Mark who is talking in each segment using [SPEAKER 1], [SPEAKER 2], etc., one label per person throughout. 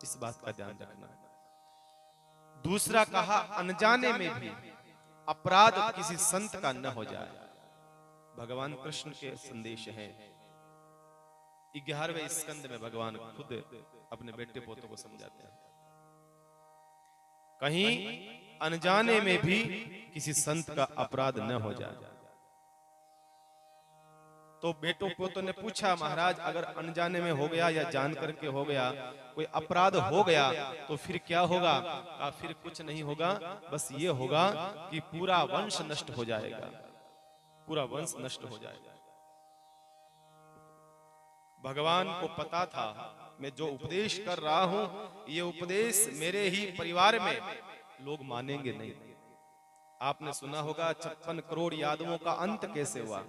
[SPEAKER 1] इस बात का ध्यान रखना। दूसरा कहा, अनजाने में भी अपराध किसी संत का न हो जाए। भगवान कृष्ण के संदेश हैं। 11वें स्कंद में भगवान खुद अपने बेटे पोतों को समझाते हैं, कहीं अनजाने में भी किसी संत का अपराध न हो जाए। तो बेटों पोतों ने पूछा, महाराज अगर अनजाने में हो गया या जान करके हो गया, कोई अपराध हो गया तो फिर क्या होगा? फिर कुछ नहीं होगा, बस ये होगा कि पूरा वंश नष्ट हो जाएगा, पूरा वंश नष्ट हो जाएगा। भगवान को पता था मैं जो उपदेश कर रहा हूं, ये उपदेश मेरे ही परिवार में लोग मानेंगे नहीं। आपने सुना होगा 56 करोड़ यादवों का अंत कैसे हुआ।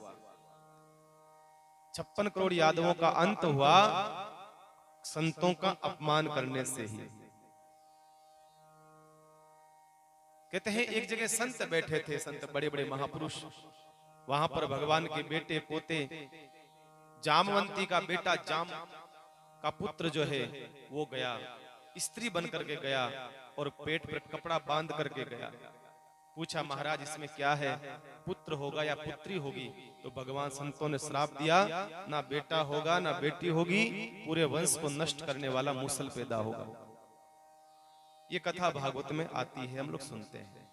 [SPEAKER 1] 56 करोड़ यादवों का अंत हुआ संतों का अपमान करने से ही। कहते हैं एक जगह संत बैठे थे, संत बड़े बड़े महापुरुष। वहां पर भगवान के बेटे पोते, जामवंती का बेटा जाम का पुत्र जो है वो गया, स्त्री बन करके गया और पेट पर कपड़ा बांध करके गया। पूछा, महाराज इसमें क्या है, पुत्र होगा या पुत्री होगी? तो भगवान संतों ने श्राप दिया, ना बेटा होगा ना बेटी होगी, पूरे वंश को नष्ट करने वाला मूसल पैदा होगा। ये कथा भागवत में आती है, हम लोग सुनते हैं।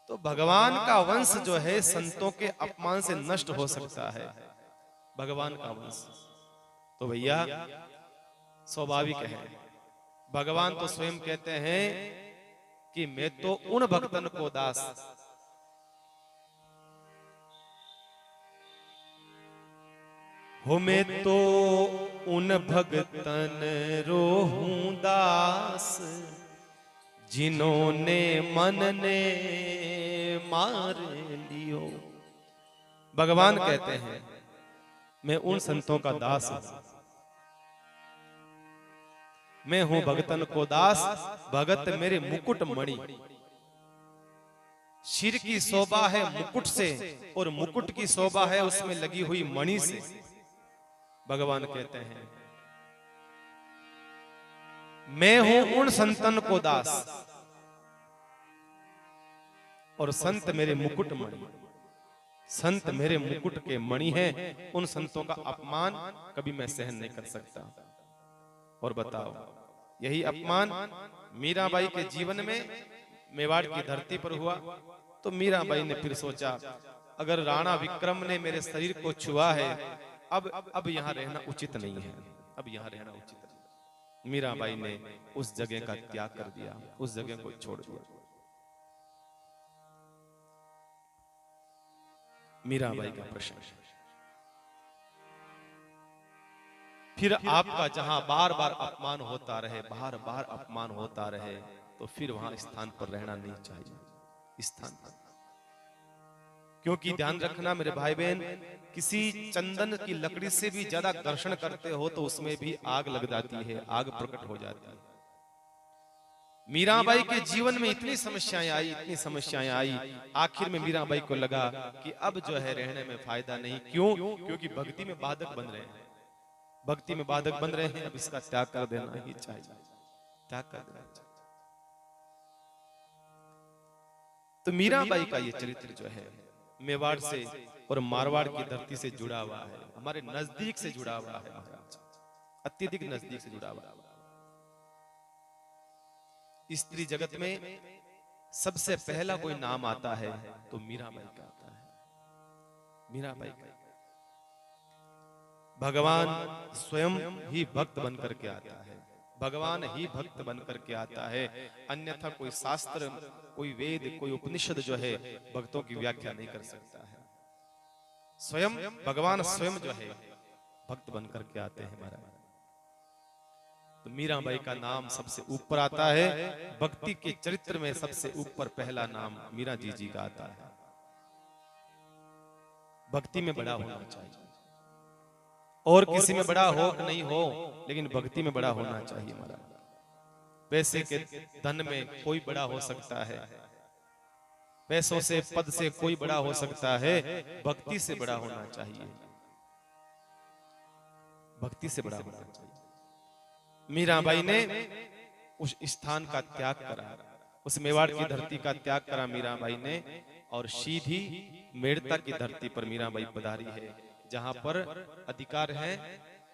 [SPEAKER 1] तो भगवान का वंश जो है संतों के अपमान से नष्ट हो सकता है, भगवान का वंश। तो भैया स्वाभाविक है, भगवान तो स्वयं कहते हैं कि मैं तो उन भक्तन को दास, हो मैं तो उन भक्तन रोहूं दास, जिन्होंने मन ने मार लियो। भगवान कहते हैं मैं उन संतों का दास हूं, मैं हूं भगतन को दास। भगत मेरे मुकुट मणि, सिर की शोभा है मुकुट से और मुकुट की शोभा है उसमें लगी हुई मणि से। भगवान कहते हैं मैं हूं उन संतन को दास और संत मेरे मुकुट मणि, संत मेरे मुकुट के मणि हैं। उन संतों का अपमान कभी मैं सहन नहीं कर सकता। और बताओ, यही अपमान मीराबाई के जीवन में मेवाड़ की धरती पर हुआ। तो मीराबाई ने फिर सोचा, अगर राणा विक्रम ने मेरे शरीर को छुआ है, अब यहां रहना उचित नहीं है, अब यहां रहना उचित नहीं। मीराबाई ने उस जगह का त्याग कर दिया, उस जगह को छोड़ दिया। मीराबाई का प्रश्न। फिर आपका जहां बार बार अपमान होता रहे, बार बार अपमान होता रहे, तो फिर वहां स्थान पर रहना नहीं चाहिए, स्थान पर। क्योंकि ध्यान रखना मेरे भाई बहन, किसी चंदन की लकड़ी से भी ज्यादा घर्षण करते हो तो उसमें भी आग लग जाती है, आग प्रकट हो जाती है। मीराबाई के जीवन में इतनी समस्याएं आई, इतनी समस्याएं आई, आखिर में मीराबाई को लगा कि अब जो है रहने में फायदा नहीं। क्यों? क्योंकि भक्ति में बाधक बन रहे हैं, भक्ति में बाधक बन रहे हैं। अब इसका त्याग कर देना ही चाहिए, त्याग कर देना चाहिए। तो मीराबाई का ये चरित्र जो है मेवाड़ से और मारवाड़ की धरती से जुड़ा हुआ है, हमारे नजदीक से जुड़ा हुआ है महाराज, अत्यधिक नजदीक से जुड़ा हुआ है। स्त्री जगत में सबसे पहला कोई नाम आता है तो मीराबाई का आता है, मीराबाई का। भगवान स्वयं ही भक्त बनकर के आता है, भगवान ही भक्त बनकर के आता है। अन्यथा कोई शास्त्र, कोई वेद, कोई उपनिषद जो है भक्तों की व्याख्या नहीं कर सकता है। स्वयं भगवान स्वयं जो है भक्त बनकर के आते हैं महाराज। तो मीराबाई का नाम सबसे ऊपर आता है, भक्ति के चरित्र में सबसे ऊपर पहला नाम मीरा जी का आता है। भक्ति में बड़ा होना चाहिए, और किसी में बड़ा हो नहीं हो, लेकिन भक्ति में बड़ा होना चाहिए महाराज। पैसे के धन में कोई बड़ा हो सकता है, पैसों से पद से कोई बड़ा हो सकता है, भक्ति से बड़ा होना चाहिए, भक्ति से बड़ा होना चाहिए। मीराबाई ने उस स्थान का त्याग करा, उस मेवाड़ की धरती का त्याग करा मीराबाई ने, और सीधी मेड़ता की धरती पर मीराबाई पधारी है, जहां पर अधिकार है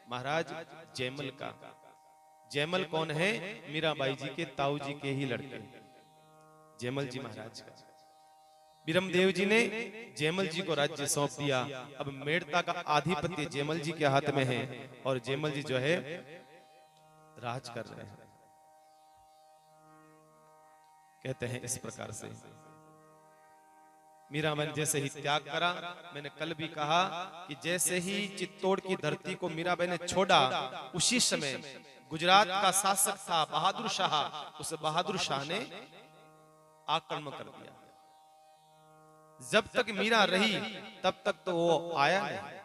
[SPEAKER 1] महाराज जयमल का। जयमल कौन है? मीराबाई जी के ताऊ जी के ही लड़के जयमल जी महाराज का। बीरमदेव जी ने जयमल जी को राज्य सौंप दिया। अब मेड़ता का आधिपत्य जयमल जी के हाथ में है और जयमल जी जो है राज कर रहे हैं। कहते हैं इस प्रकार से मीराबाई ने जैसे ही त्याग करा, मैंने कल भी कहा कि जैसे ही चित्तौड़ की धरती को मीराबाई ने छोड़ा, उसी समय गुजरात का शासक था बहादुर शाह, उस बहादुर शाह ने आक्रमण कर दिया। जब तक मीरा रही तब तक तो वो आया नहीं।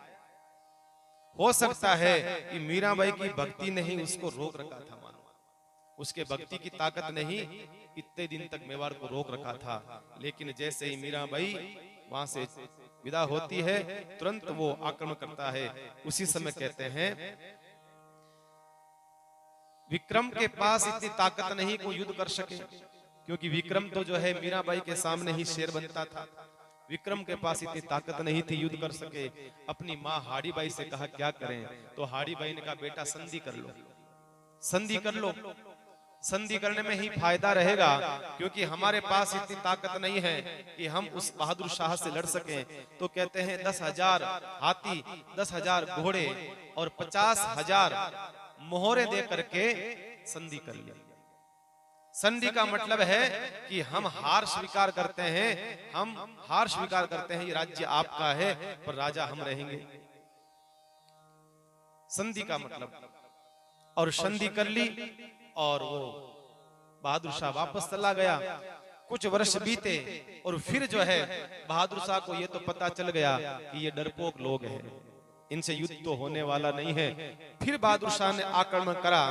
[SPEAKER 1] हो सकता है कि मीराबाई की भक्ति ने ही उसको रोक रखा था, मानो उसके भक्ति की ताकत ने ही इतने दिन तक मेवाड़ को रोक रखा था। लेकिन जैसे ही मीराबाई वहां से विदा होती है, तुरंत वो आक्रमण करता है। उसी समय कहते हैं विक्रम के पास इतनी ताकत नहीं को युद्ध कर सके, क्योंकि विक्रम तो जो है मीराबाई के सामने ही शेर बनता था। विक्रम के पास इतनी ताकत नहीं थी युद्ध कर सके। अपनी माँ हाड़ी बाई से कहा क्या करें, तो हाड़ी बाई ने कहा बेटा संधि कर लो, संधि कर लो, संधि करने में ही फायदा रहेगा, क्योंकि हमारे पास इतनी ताकत नहीं है कि हम उस बहादुर शाह से लड़ सकें। तो कहते हैं 10,000 हाथी, 10,000 घोड़े और 50,000 मोहरे दे करके संधि कर लिया। संधि का मतलब है कि हम हार स्वीकार करते हैं, हम हार स्वीकार करते हैं, ये राज्य आपका है पर राजा हम रहेंगे। संधि का मतलब, और संधि कर ली और वो बहादुर शाह वापस चला गया। कुछ वर्ष बीते और फिर जो है बहादुर शाह को ये तो पता चल गया कि ये डरपोक लोग हैं, इनसे युद्ध तो होने वाला नहीं है। फिर बहादुर शाह ने आक्रमण करा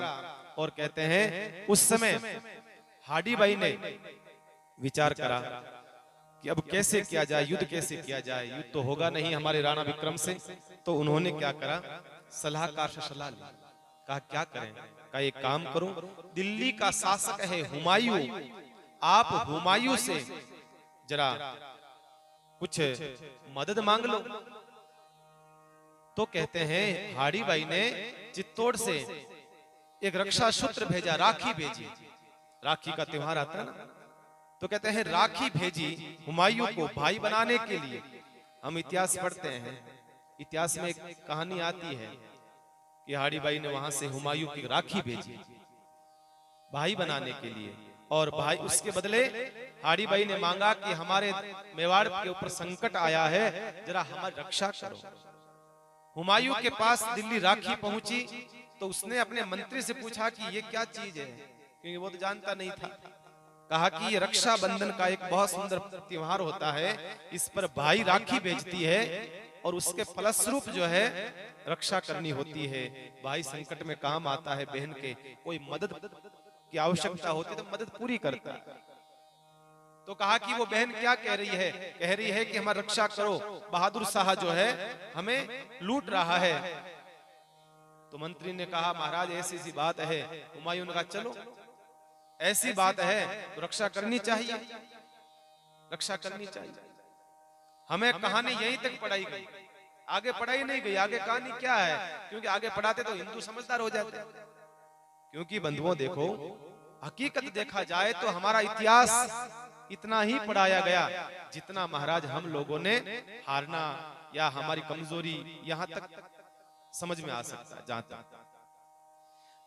[SPEAKER 1] और कहते हैं उस समय हाड़ी बाई ने विचार करा कि अब कैसे किया जाए, युद्ध कैसे किया जाए, युद्ध तो होगा नहीं हमारे राणा विक्रम से। तो उन्होंने क्या करा, सलाहकार से सलाह ली, कहा क्या करें, कहा एक काम करो, दिल्ली का शासक है हुमायूं, आप हुमायूं से जरा कुछ मदद मांग लो। तो कहते हैं हाड़ी बाई ने चित्तौड़ से एक रक्षा सूत्र भेजा, राखी भेजी, राखी का त्योहार आता है ना, तो कहते हैं राखी भेजी हुमायूं को भाई बनाने के लिए। हम इतिहास पढ़ते हैं, इतिहास में एक कहानी आती है कि हाड़ी बाई ने वहां से हुमायूं की राखी भेजी भाई बनाने के लिए, और भाई उसके बदले हाड़ी बाई ने मांगा कि हमारे मेवाड़ के ऊपर संकट आया है, जरा हमारी रक्षा करो। हुमायूं के पास दिल्ली राखी पहुंची तो उसने अपने मंत्री से पूछा कि ये क्या चीज है, क्योंकि वो तो जानता नहीं था। कहा कि ये रक्षा बंधन का एक बहुत सुंदर त्योहार होता है, इस पर भाई राखी भेजती है और उसके फलस्वरूप जो है रक्षा करनी होती है। भाई संकट में काम आता है, बहन के कोई मदद की आवश्यकता होती है तो मदद पूरी करता है। तो कहा कि वो बहन क्या कह रही है, कह रही है कि हमारी रक्षा करो, बहादुर शाह जो है हमें लूट रहा है। तो मंत्री ने कहा महाराज ऐसी सी बात है। हुमायूं ने कहा चलो ऐसी बात है तो रक्षा करनी चाहिए, रक्षा करनी चाहिए। हमें कहानी यहीं तक पढ़ाई गई, आगे पढ़ाई नहीं गई। आगे कहानी क्या है, क्योंकि आगे पढ़ाते तो हिंदू समझदार हो जाते। क्योंकि बंधुओं देखो, हकीकत देखा जाए तो हमारा इतिहास इतना ही पढ़ाया गया जितना महाराज हम लोगों ने हारना या हमारी कमजोरी यहां तक समझ में आ सकता है। जहां तक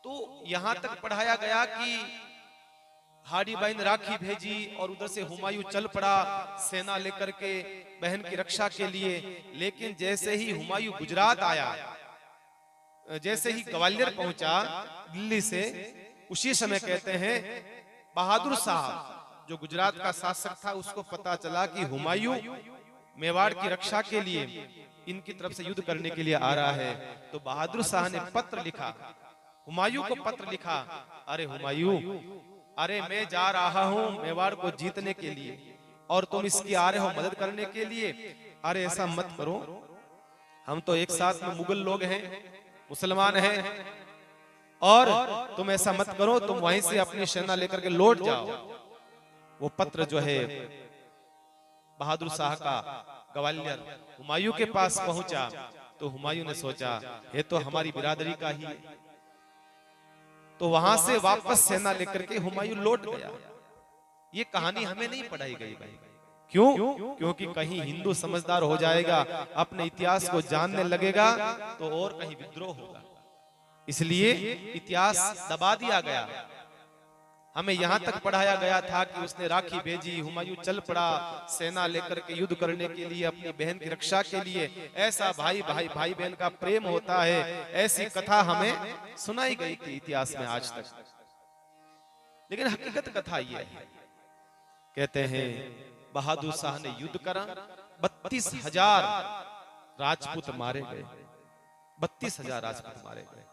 [SPEAKER 1] तो यहां तक पढ़ाया गया कि हाड़ी बाई ने राखी भेजी और उधर से हुमायूं चल पड़ा सेना लेकर के बहन की रक्षा के लिए। लेकिन जैसे ही हुमायूं गुजरात आया, जैसे ही ग्वालियर पहुंचा दिल्ली से, उसी समय कहते हैं बहादुर साहब जो गुजरात का शासक था उसको पता चला कि हुमायूं मेवाड़ की रक्षा के लिए इनकी तरफ से युद्ध करने के लिए आ रहा है। तो बहादुर शाह ने पत्र लिखा, हुमायूं को पत्र लिखा, अरे हुमायूं, अरे मैं जा रहा हूं मेवाड़ को जीतने के लिए और तुम इसकी आ रहे हो मदद करने के लिए। अरे ऐसा मत करो, हम तो एक साथ में मुगल लोग हैं, मुसलमान हैं, और तुम ऐसा मत करो, तुम वहीं से अपनी सेना लेकर के लौट जाओ। वो पत्र जो है बहादुर शाह का ग्वालियर हुमायूं के पास पहुंचा, तो हुमायूं ने सोचा ये तो हमारी बिरादरी का ही है, तो वहां से वापस सेना लेकर के हुमायूं लौट गया। ये कहानी हमें नहीं पढ़ाई गई भाई। क्यों? क्योंकि कहीं हिंदू समझदार हो जाएगा, अपने इतिहास को जानने लगेगा, तो और कहीं विद्रोह होगा, इसलिए इतिहास दबा दिया गया। हमें यहां तक पढ़ाया गया था कि उसने राखी भेजी, हुमायूं चल पड़ा सेना लेकर के युद्ध करने के लिए, अपनी बहन की रक्षा के लिए। ऐसा भाई बहन का प्रेम होता है, ऐसी कथा हमें सुनाई गई थी इतिहास में आज तक। लेकिन हकीकत कथा ये है, कहते हैं बहादुर शाह ने युद्ध करा, 32,000 राजपूत मारे गए, 32,000 राजपूत मारे गए,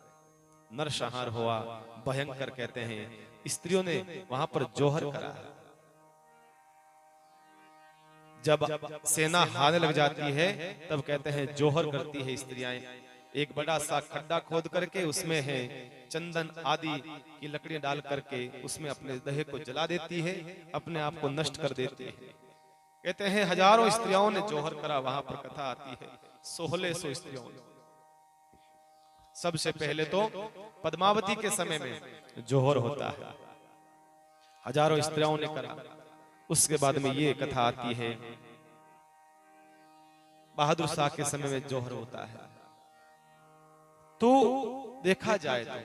[SPEAKER 1] नरसंहार हुआ भयंकर। कहते हैं स्त्रियों ने वहां पर जोहर करा। जब सेना हारने लग जाती है तब कहते हैं जोहर करती है स्त्रियां। एक बड़ा सा खड्डा खोद करके उसमें है चंदन आदि की लकड़ियां डाल करके उसमें अपने देह को जला देती है, अपने आप को नष्ट कर देती है। कहते हैं हजारों स्त्रियों ने जोहर करा। वहां पर कथा आती है 1600 स्त्रियों ने। सबसे पहले तो पद्मावती के समय में जोहर होता है, हजारों स्त्रियों ने करा। उसके बाद में ये कथा आती है बहादुर शाह के समय में जोहर होता है। तो देखा जाए तो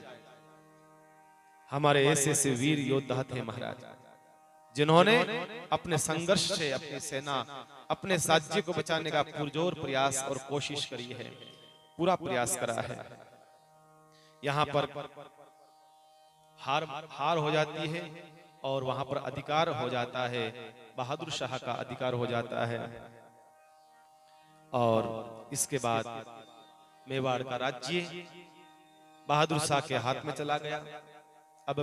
[SPEAKER 1] हमारे ऐसे ऐसे वीर योद्धा थे महाराज, जिन्होंने अपने संघर्ष से अपनी सेना, अपने राज्य को बचाने का पुरजोर प्रयास और कोशिश करी है, पूरा प्रयास करा है। यहाँ पर हार हो जाती है और वहां पर अधिकार हो जाता है, बहादुर शाह का अधिकार हो जाता है। और इसके बाद मेवाड़ का राज्य बहादुर शाह के हाथ में चला गया। अब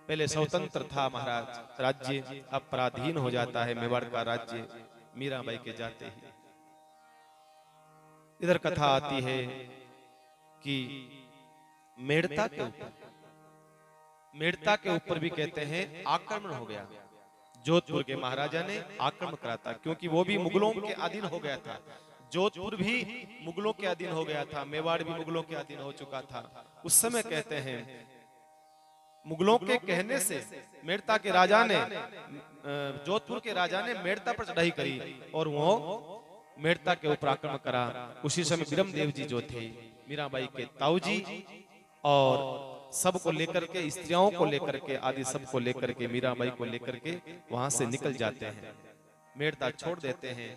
[SPEAKER 1] पहले स्वतंत्र था महाराज राज्य, अब पराधीन हो जाता है मेवाड़ का राज्य मीराबाई के जाते ही। इधर कथा आती है कि मेड़ता के ऊपर भी कहते हैं आक्रमण हो गया। जोधपुर के महाराजा ने आक्रमण करा था, क्योंकि वो भी मुगलों के अधीन हो गया था। जोधपुर भी मुगलों के अधीन हो गया था, मेवाड़ भी मुगलों के अधीन हो चुका था। उस समय कहते हैं मुगलों के कहने से मेड़ता के राजा ने, जोधपुर के राजा ने मेड़ता पर चढ़ाई करी और वो मेड़ता के ऊपर आक्रमण करा। उसी समय बिरमदेव जी जो थे मीराबाई के ताऊ जी, और सबको लेकर के, स्त्रियों को लेकर के आदि सबको लेकर के, मीराबाई को लेकर के वहां से निकल जाते हैं, मेड़ता छोड़ देते हैं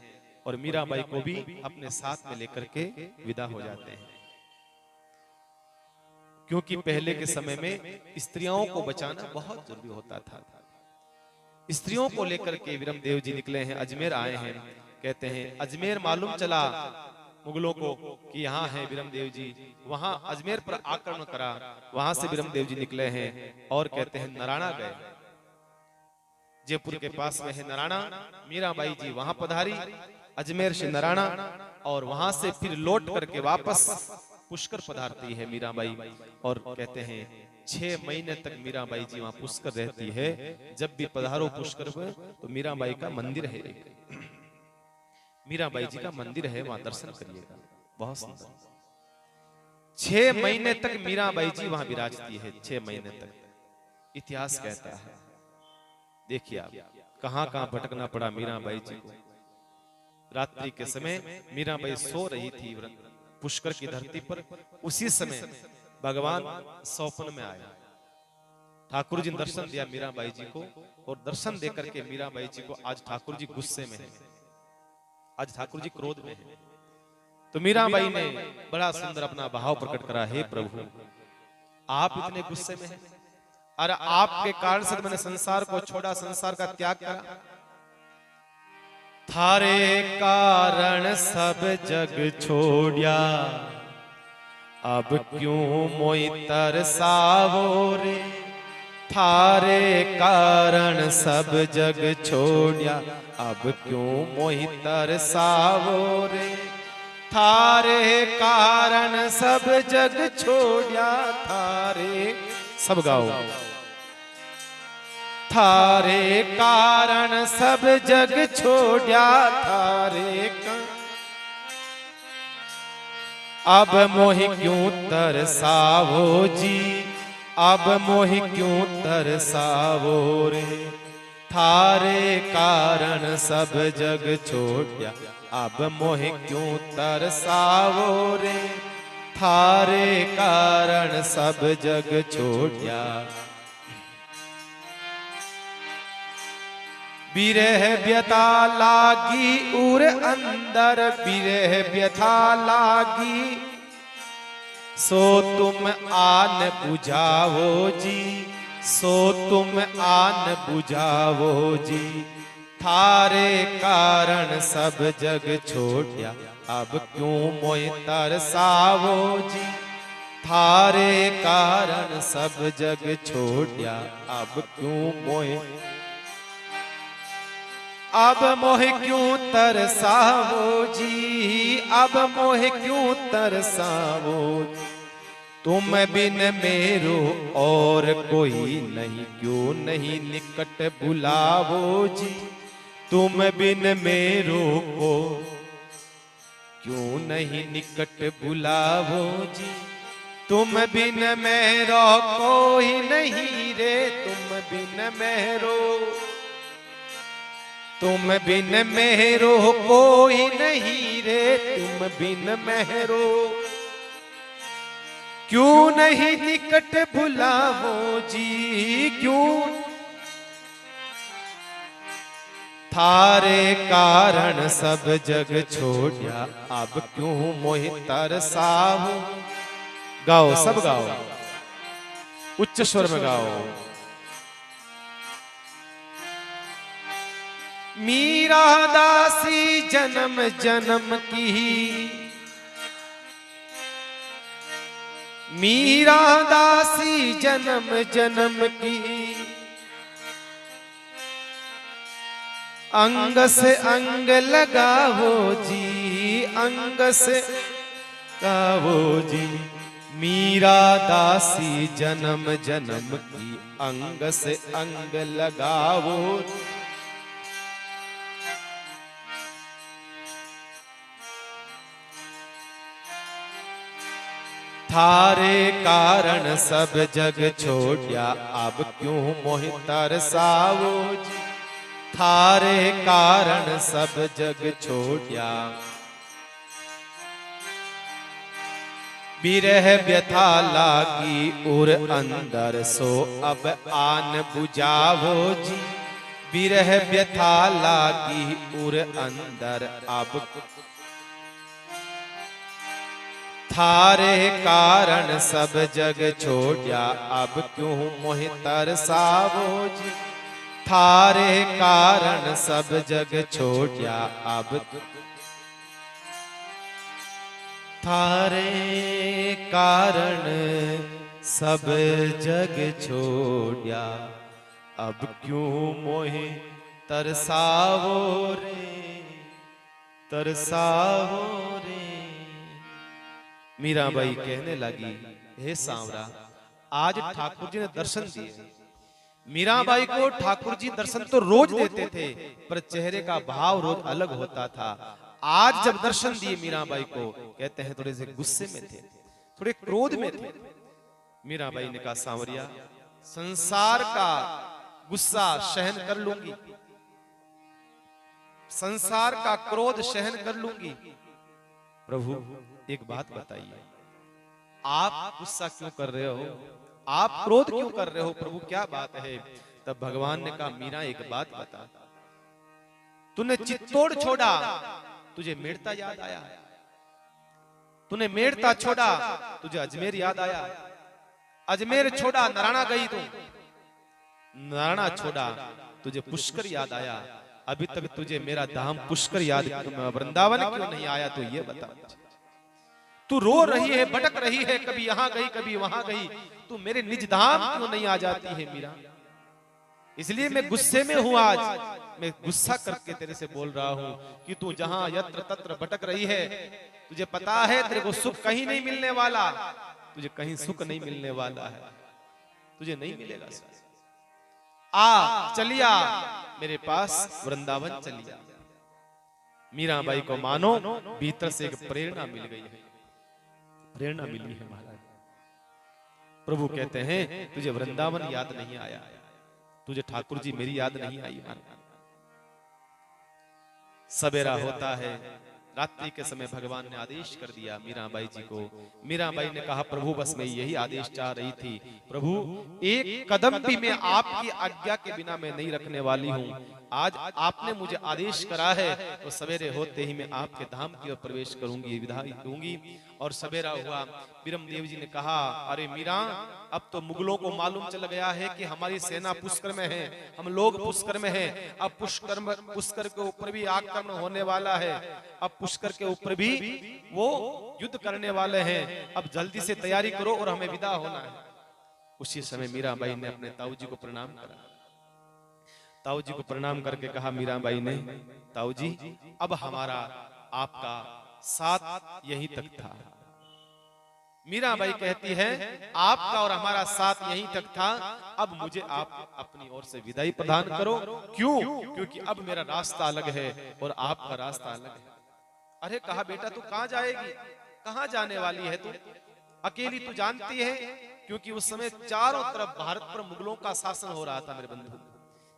[SPEAKER 1] और मीराबाई को भी अपने साथ में लेकर के विदा हो जाते हैं। क्योंकि पहले के समय में स्त्रियों को बचाना बहुत जरूरी होता था। स्त्रियों को लेकर के बिरमदेव जी निकले हैं, अजमेर आए हैं। कहते हैं अजमेर मालूम चला मुगलों को कि यहाँ है बिरमदेव जी, वहां अजमेर पर आक्रमण करा। वहां से बिरमदेव जी निकले हैं और कहते हैं नराणा गए, जयपुर के पास में है नराणा। मीराबाई जी वहां पधारी, अजमेर से नराणा, और वहां से फिर लौट करके वापस पुष्कर पधारती है मीराबाई। और कहते हैं 6 महीने तक मीराबाई जी वहां पुष्कर रहती है। जब भी पधारो पुष्कर पर तो मीराबाई का मंदिर है, मीराबाई जी का मंदिर है, वहां दर्शन करिएगा, बहुत सुंदर। 6 महीने तक मीराबाई जी वहां विराजती है, 6 महीने तक। इतिहास कहता है, देखिए आप कहां कहां भटकना पड़ा मीराबाई जी को। रात्रि के समय मीराबाई सो रही थी पुष्कर की धरती पर। उसी समय भगवान स्वप्न में आया, ठाकुर जी ने दर्शन दिया मीराबाई जी को, और दर्शन देकर के मीराबाई जी को आज ठाकुर जी गुस्से में है, आज ठाकुर जी क्रोध में है। तो मीराबाई ने बड़ा सुंदर अपना भाव प्रकट करा, हे प्रभु आप इतने गुस्से में हैं, अरे आपके कारण से मैंने संसार को छोड़ा, संसार का त्याग करा। थारे कारण सब जग छोड़िया, अब क्यों मोई तरसावो रे। थारे कारण सब जग छोड़िया, अब क्यों मोहि तरसावो रे। थारे कारण सब जग छोड़िया थारे, सब गाओ। थारे कारण सब जग छोड़िया थारे का, अब मोहि क्यों तरसावो जी, अब मोहि क्यों तरसावो रे। थारे कारण सब जग छोड़िया, अब मोहि क्यों तरसावो रे। थारे कारण सब जग छोड़िया, विरह व्यथा लागी उर अंदर, विरह व्यथा लागी सो तुम आन बुझावो जी, सो तुम आन बुझावो जी। थारे कारण सब जग छोड़िया, अब क्यों मोहि तरसावो जी। थारे कारण सब जग छोड़िया, अब क्यों मोहि, अब मोह क्यों तरसावो जी, अब मोह क्यों तरसावो। तुम बिन मेरो और कोई नहीं, क्यों नहीं निकट बुलावो जी। तुम बिन मेरो को क्यों नहीं निकट बुलावो जी। तुम बिन मेरो कोई नहीं रे, तुम बिन मेरो, तुम बिन मेरो कोई नहीं रे, तुम बिन मेरो क्यों नहीं निकट बुलावो जी, क्यों। थारे कारण सब जग छोड़िया, अब क्यों मोहि तरसावो। गाओ, सब गाओ, उच्च स्वर में गाओ। मीरा दासी जन्म जन्म की, मीरा दासी जन्म जन्म की। अंग से अंग लगावो जी, अंग से लगावो जी। मीरा दासी जन्म जन्म की, अंग से अंग लगावो। थारे कारण सब जग छोड़िया, अब क्यों मोहि तरसावो जी। थारे कारण सब जग छोड़िया, विरह व्यथा लागी उर अंदर सो अब आन बुझावो जी। विरह व्यथा लागी उर अंदर, अब थारे कारण सब जग छोड़िया, अब क्यों मोहि तरसावो जी। थारे कारण सब जग छोड़िया, अब थारे कारण सब जग छोड़िया, अब क्यों मोहि तरसावो रे, तरसावो रे। मीराबाई कहने लगी, हे सांवरा, आज ठाकुर जी ने दर्शन दिए। मीराबाई को ठाकुर जी दर्शन तो रोज देते थे, पर चेहरे का भाव रोज अलग होता था। आज जब दर्शन दिए मीराबाई को, कहते हैं थोड़े से गुस्से में थे, थोड़े क्रोध में थे। मीराबाई ने कहा, सांवरिया, संसार का गुस्सा सहन कर लूंगी, संसार का क्रोध सहन कर लूंगी। प्रभु एक बात बताइए, आप गुस्सा क्यों कर रहे हो, आप क्रोध क्यों कर रहे हो, प्रभु क्या बात है। तब भगवान ने कहा, मीरा एक बात बता, तूने चित्तौड़ छोड़ा, तुझे मेड़ता याद आया। तूने मेड़ता छोड़ा, तुझे अजमेर याद आया। अजमेर छोड़ा, नराणा गई तू, नराणा छोड़ा, तुझे पुष्कर याद आया। अभी तक तुझे मेरा धाम पुष्कर याद, वृंदावन क्यों नहीं आया, तो ये बता। तू रो रही है, भटक रही है, कभी यहां गई कभी वहां गई, तू मेरे निज धाम क्यों नहीं आ जाती है मीरा। इसलिए मैं गुस्से में हूं आज, मैं गुस्सा करके तेरे से बोल रहा हूं कि तू जहां यत्र तत्र भटक रही है, तुझे पता है तेरे को सुख कहीं नहीं मिलने वाला, तुझे कहीं सुख नहीं मिलने वाला है, तुझे नहीं मिलेगा सुख। आ चलिया मेरे पास वृंदावन चलिया। मीराबाई को मानो भीतर से एक प्रेरणा मिल गई है, प्रेरणा मिली है महाराज। प्रभु कहते हैं तुझे वृंदावन याद नहीं आया, तुझे ठाकुर जी मेरी याद नहीं आई। सवेरा होता है, रात्रि के समय भगवान ने आदेश कर दिया मीराबाई जी को। मीराबाई ने कहा प्रभु बस मैं यही आदेश चाह रही थी, प्रभु एक कदम भी मैं आपकी आज्ञा के बिना मैं नहीं रखने वाली हूँ। आज आपने मुझे आदेश करा है तो सवेरे होते ही मैं आपके धाम की ओर प्रवेश करूंगी, विदाई दूंगी। और सवेरा हुआ, ब्रह्मदेव जी ने कहा अरे मीरा, अब तो मुगलों को मालूम चल गया है कि हमारी सेना पुष्कर में है, हम लोग पुष्कर में हैं। अब पुष्कर के ऊपर भी आक्रमण होने वाला है, अब पुष्कर के ऊपर भी वो युद्ध करने वाले हैं, अब जल्दी से तैयारी करो और हमें विदा होना है। उसी समय मीराबाई ने अपने ताऊ जी को प्रणाम करा। ताऊ जी को प्रणाम करके कहा मीराबाई ने, ताऊ जी अब हमारा आपका साथ यहीं तक था। मीराबाई कहती है आपका और हमारा साथ यहीं तक था, अब मुझे आप अपनी ओर से विदाई प्रदान करो। क्यों? क्योंकि अब मेरा रास्ता अलग है और आपका रास्ता अलग है। अरे कहा बेटा तू कहां जाएगी, कहां जाने वाली है तू, अकेली तू जानती है। क्योंकि उस समय चारों तरफ भारत पर मुगलों का शासन हो रहा था मेरे बंधु।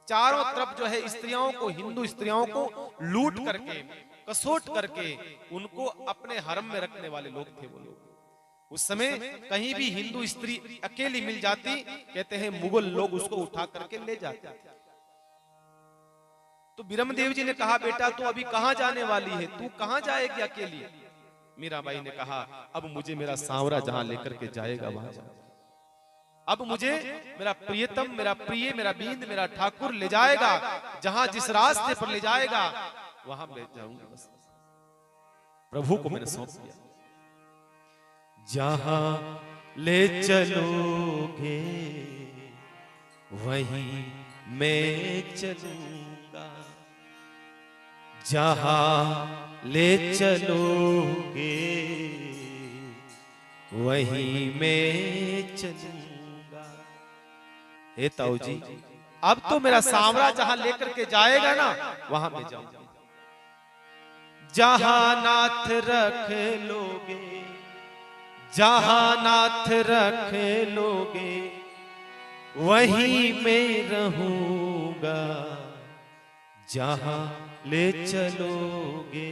[SPEAKER 1] चारों तरफ जो है स्त्रियों को, हिंदू स्त्रियों को लूट करके, कसोट करके उनको अपने हरम में रखने वाले लोग थे वो लोग। उस समय कहीं भी हिंदू स्त्री अकेली मिल जाती, कहते हैं मुगल लोग उसको उठा करके ले जाते थे। तो ब्रह्मदेव जी ने कहा बेटा तू अभी कहां जाने वाली है, तू कहां जाएगी अकेली? मीराबाई ने कहा अब मुझे मेरा सांवरा जहां लेकर के जाएगा वहां जाऊंगा। अब मुझे मेरा प्रियतम, मेरा प्रिय, मेरा बींद, मेरा ठाकुर ले जाएगा, जहां जिस रास्ते पर ले जाएगा वहां मैं जाऊंगा। बस प्रभु को मैंने सौंप दिया। जहां ले चलोगे वहीं मैं चलूंगा, जहां ले चलोगे वहीं मैं चलूंगा। हे ताऊ जी अब तो मेरा सांवरा जहां लेकर के जाएगा ना वहां मैं जाऊंगा। जहां नाथ रख लोगे, जहां नाथ रख लोगे वहीं मैं रहूंगा, जहां ले चलोगे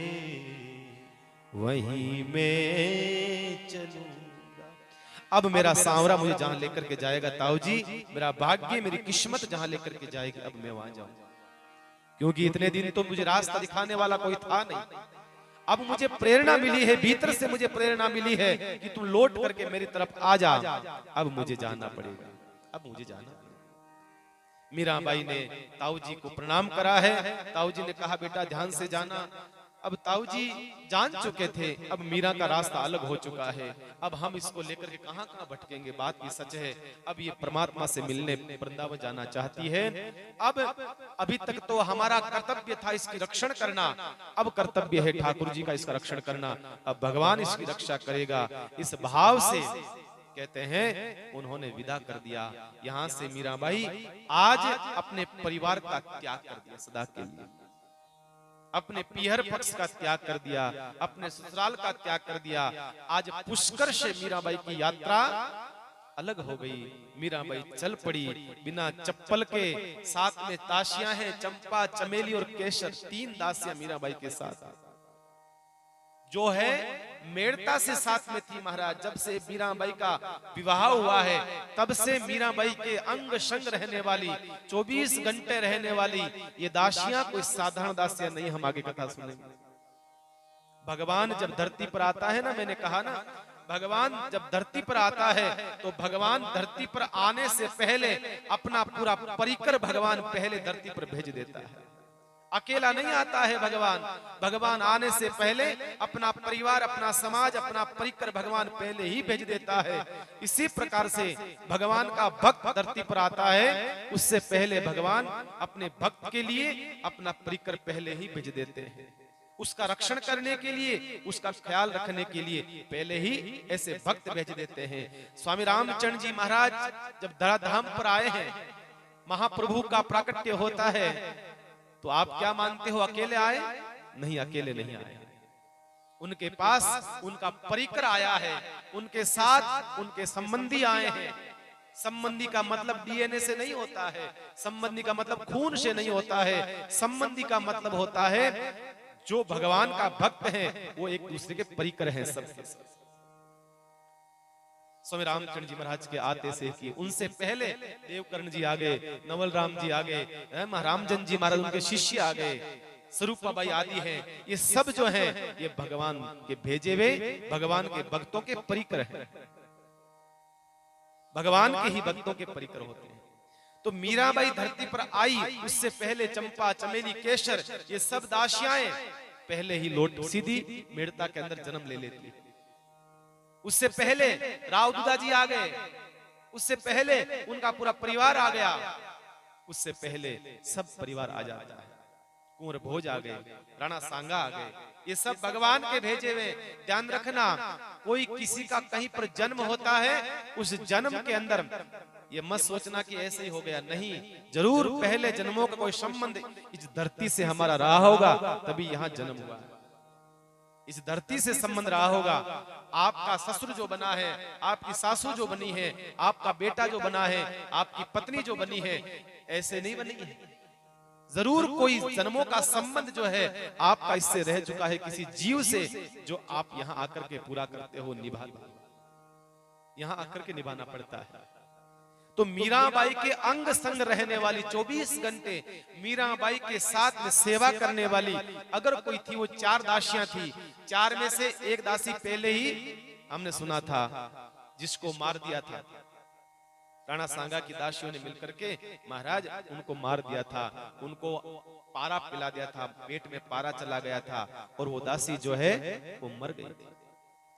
[SPEAKER 1] वहीं मैं चलूंगा। अब मेरा सांवरा मुझे जहां लेकर के जाएगा ताऊ जी, मेरा भाग्य, मेरी किस्मत जहां लेकर के जाएगी अब मैं वहां जाऊंगा। क्योंकि इतने दिन तो मुझे रास्ता दिखाने वाला कोई था नहीं। अब मुझे प्रेरणा मिली है, भीतर से मुझे प्रेरणा मिली है कि तू लौट करके मेरी तरफ आ जा। अब मुझे जाना पड़ेगा, अब मुझे जाना पड़ेगा। मीराबाई ने ताऊ जी को प्रणाम करा है। ताऊ जी ने कहा बेटा ध्यान से जाना। अब ताऊ जी जान चुके थे अब मीरा का रास्ता अलग हो चुका है, अब हम इसको लेकर के कहां कहां भटकेंगे। बात भी सच है, अब ये परमात्मा से मिलने वृंदावन जाना चाहती है। अब अभी तक तो हमारा कर्तव्य था इसकी रक्षण करना, अब कर्तव्य है ठाकुर जी का इसका रक्षण करना। अब भगवान इसकी रक्षा करेगा, इस भाव से कहते हैं उन्होंने विदा कर दिया। यहां से मीराबाई आज अपने परिवार का त्याग कर दिया, सदा के लिए अपने पीहर पक्ष का त्याग कर दिया, अपने ससुराल का त्याग कर दिया। आज पुष्कर से मीराबाई की यात्रा अलग हो गई। मीराबाई चल पड़ी बिना चप्पल के, साथ में ताशियां हैं, चंपा, चमेली और केसर, 3 दासियां मीराबाई के साथ जो है मेड़ता से साथ में थी। महाराज जब से मीराबाई का विवाह हुआ है तब से मीराबाई के अंग संग रहने वाली, 24 घंटे रहने वाली ये दासियां कोई साधारण दासियां नहीं। हम आगे कथा सुनेंगे। भगवान जब धरती पर आता है ना, मैंने कहा ना भगवान जब धरती पर आता है तो भगवान धरती पर आने से पहले अपना पूरा परिकर भगवान पहले धरती पर भेज देता है। अकेला नहीं आता है भगवान। भगवान आने से पहले अपना परिवार, अपना समाज, अपना परिकर भगवान पहले ही भेज देता है। इसी प्रकार से भगवान का भक्त धरती पर आता है, उससे पहले भगवान अपने भक्त के लिए अपना परिकर पहले ही भेज देते हैं। उसका रक्षण करने के लिए, उसका ख्याल रखने के लिए पहले ही ऐसे भक्त भेज देते हैं। स्वामी रामचंद्र जी महाराज जब धराधाम पर आए हैं, महाप्रभु का प्राकट्य होता है, तो आप क्या मानते हो अकेले आए? नहीं, अकेले नहीं आए। उनके पास उनका परिकर आया है, उनके साथ उनके संबंधी आए हैं। संबंधी का मतलब डीएनए से नहीं होता है, संबंधी का मतलब खून से नहीं होता है, संबंधी का मतलब होता है जो भगवान का भक्त है वो एक दूसरे के परिकर हैं। सब स्वामी रामचंद्र जी महाराज के आते से कि उनसे पहले देवकर्ण जी आ गए, नवल राम जी आ गए, रामजन जी महाराज उनके शिष्य आ गए, स्वरूपाबाई आदि हैं। ये सब जो हैं ये भगवान के भेजे हुए, भगवान के भक्तों के परिकर हैं, भगवान के ही भक्तों के परिकर होते हैं। तो मीराबाई धरती पर आई, उससे पहले चंपा, चमेली, केसर ये सब दासियाएं पहले ही लोट सीधी मेड़ता के अंदर जन्म ले लेती। उससे पहले राव दुदा जी आ गए, उससे पहले उनका पूरा परिवार आ गया, उससे पहले सब परिवार आ जाता है। कुंवर भोज आ गए, राणा सांगा आ गए, ये सब भगवान के भेजे हुए। ध्यान रखना, कोई किसी का कहीं पर जन्म होता है, उस जन्म के अंदर ये मत सोचना कि ऐसे ही हो गया, नहीं, जरूर पहले जन्मों का कोई संबंध इस धरती से हमारा रहा होगा, तभी यहाँ जन्म हुआ। इस धरती से संबंध रहा होगा। आपका ससुर जो बना है, आपकी सासू जो बनी है, आपका बेटा जो बना है, आपकी पत्नी जो बनी है, ऐसे नहीं बनी है। जरूर कोई जन्मों का संबंध जो है आपका इससे रह चुका है, किसी जीव से, जो आप यहाँ आकर के पूरा करते हो, निभा यहाँ आकर के निभाना पड़ता है। तो मीराबाई के अंग संग रहने वाली 24 घंटे मीराबाई के साथ में सेवा करने वाली अगर कोई थी, वो 4 दासियां थी। 4 में से एक दासी पहले ही हमने सुना था जिसको मार दिया था, राणा सांगा की दासियों ने मिलकर के महाराज उनको मार दिया था, उनको पारा पिला दिया था, पेट में पारा चला गया था और वो दासी जो है वो मर गई थी।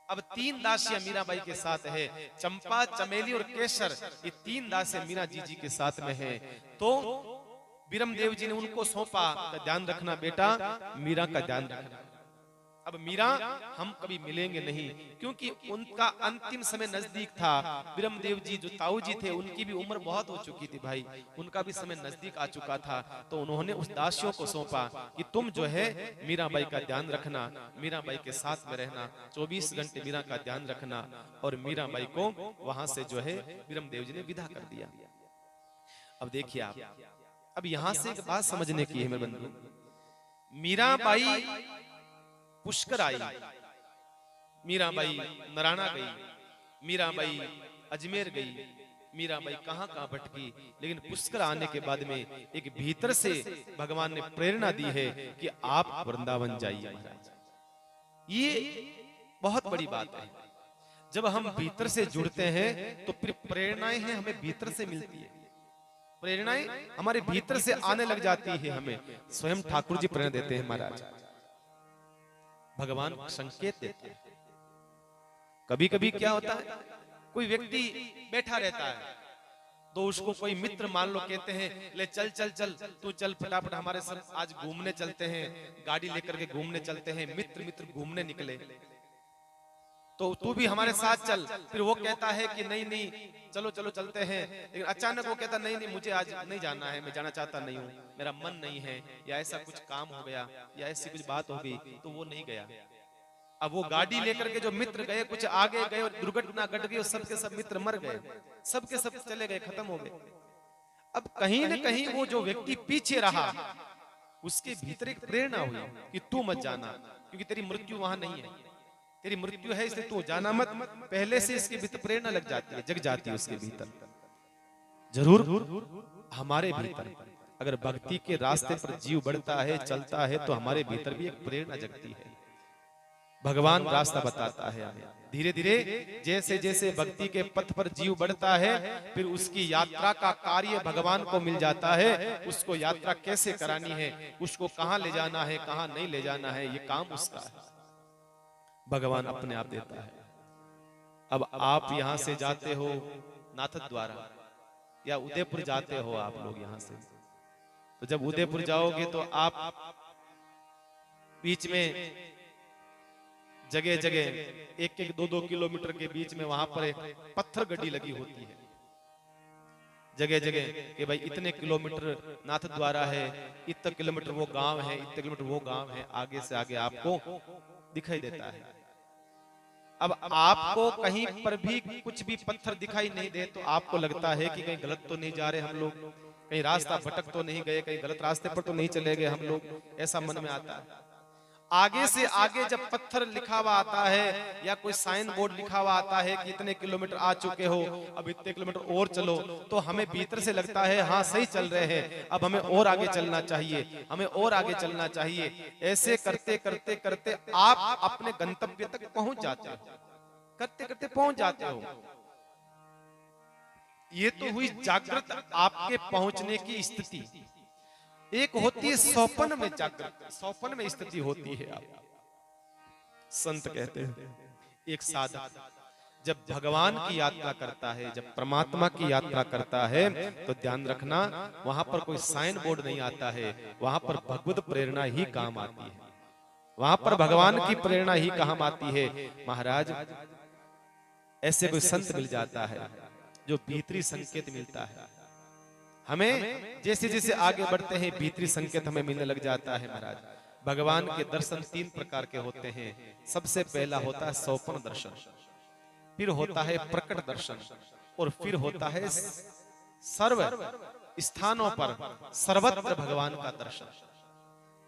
[SPEAKER 1] अब 3 दासियां मीराबाई के साथ है, चंपा, चमेली और केसर, ये 3 दासियां मीरा जी के साथ में है। तो बीरमदेव जी ने उनको सौंपा, ध्यान रखना बेटा, मीरा का ध्यान रखना। अब मीरा हम कभी मिलेंगे नहीं, क्योंकि उनका अंतिम समय नजदीक था। बीरमदेव जी जो ताऊ जी थे, उनकी भी उम्र बहुत हो चुकी थी भाई, उनका भी समय नजदीक आ चुका था। तो उन्होंने उस दासियों को सौंपा कि तुम जो है मीराबाई का ध्यान रखना, मीराबाई के साथ में रहना, 24 घंटे मीरा का ध्यान रखना। और मीराबाई को वहां से जो है बीरमदेव जी ने विदा कर दिया। अब देखिए आप, अब यहां से एक बात समझने की है मेरे बंधु, मीराबाई पुष्कर आई, मीराबाई नराना गई, मीराबाई अजमेर गई, मीराबाई कहां कहां भटकी, लेकिन पुष्कर आने के बाद में एक भीतर से भगवान ने प्रेरणा दी है कि आप वृंदावन जाइए महाराज। ये बहुत बड़ी बात है। जब हम भीतर से जुड़ते हैं तो फिर प्रेरणाएं हैं हमें भीतर से मिलती है, प्रेरणाएं हमारे भीतर से आने लग जाती है। हमें स्वयं ठाकुर जी प्रेरणा देते हैं महाराज, भगवान संकेत देते हैं। कभी कभी क्या होता है, कोई व्यक्ति बैठा रहता है तो उसको कोई मित्र मान लो कहते हैं ले चल चल चल तू चल फटाफट हमारे साथ आज घूमने चलते हैं, गाड़ी लेकर के घूमने चलते हैं। मित्र घूमने निकले तो तू भी हमारे साथ चल, फिर वो कहता है कि नहीं नहीं चलो चलो चलते हैं, लेकिन अचानक वो कहता नहीं नहीं मुझे आज नहीं जाना है, मैं जाना चाहता नहीं हूँ, मेरा मन नहीं है, या ऐसा कुछ काम हो गया या ऐसी कुछ बात हो गई, तो वो नहीं गया। अब वो गाड़ी लेकर के जो मित्र गए, कुछ आगे गए और दुर्घटना घट गई और सबके सब मित्र मर गए, सबके सब चले गए, खत्म हो गए। अब कहीं न कहीं वो जो व्यक्ति पीछे रहा उसके भीतर एक प्रेरणा हुई कि तू मत जाना, क्योंकि तेरी मृत्यु वहां नहीं है, तेरी मृत्यु है इसलिए तू जाना मत। पहले से इसके भीतर प्रेरणा लग जाती है, जग जाती है उसके भीतर। जरूर हमारे भीतर अगर भक्ति के रास्ते पर जीव बढ़ता है, चलता है, तो हमारे भीतर भी एक प्रेरणा जगती है। भगवान रास्ता बताता है हमें। धीरे धीरे जैसे जैसे भक्ति के पथ पर जीव बढ़ता है, फिर उसकी यात्रा का कार्य भगवान को मिल जाता है। उसको यात्रा कैसे करानी है, उसको कहाँ ले जाना है, कहाँ नहीं ले जाना है, ये काम उसका है, भगवान अपने आप देता है। अब आप यहां से जाते हो नाथद्वारा या उदयपुर जाते हो आप लोग यहां से, तो जब उदयपुर जाओगे तो आप बीच में जगह जगह 1-1, 2-2 किलोमीटर के बीच में वहां पर एक पत्थर गड्डी लगी होती है जगह जगह कि भाई इतने किलोमीटर नाथ द्वारा है, इतने किलोमीटर वो गांव है, इतने किलोमीटर वो गांव है, आगे से आगे आपको दिखाई देता है। अब आपको कहीं पर भी कुछ भी पत्थर दिखाई नहीं दे तो आपको लगता है कि कहीं गलत तो नहीं जा रहे हम लोग, कहीं रास्ता भटक तो नहीं गए, कहीं गलत रास्ते पर तो नहीं चले गए हम लोग, ऐसा मन में आता है। आगे से आगे जब पत्थर लिखा हुआ आता है या कोई साइन बोर्ड लिखा हुआ आता है कि इतने किलोमीटर आ चुके हो, अब इतने किलोमीटर और चलो, तो हमें भीतर से लगता है हाँ सही चल रहे हैं, अब हमें और आगे चलना चाहिए, हमें और आगे चलना चाहिए। ऐसे करते करते करते आप अपने गंतव्य तक पहुंच जाते हो, करते करते पहुंच जाते हो। ये तो हुई जागृत आपके पहुंचने की स्थिति। एक होती है सौपन में जागृत, सौपन में स्थिति होती है। आप संत कहते हैं एक साधक जब भगवान की यात्रा करता है, जब परमात्मा की यात्रा करता है, तो ध्यान रखना वहां पर कोई साइन बोर्ड नहीं आता है, वहां पर भगवत प्रेरणा ही काम आती है, वहां पर भगवान की प्रेरणा ही काम आती है। महाराज ऐसे कोई संत मिल जाता है जो भीतरी संकेत मिलता है हमें, जैसे जैसे आगे बढ़ते हैं भीतरी संकेत हमें मिलने लग जाता है। महाराज भगवान के दर्शन 3 प्रकार के होते हैं। सबसे पहला होता है सौपन दर्शन, फिर होता है प्रकट दर्शन, और फिर होता है सर्व स्थानों पर सर्वत्र भगवान का दर्शन।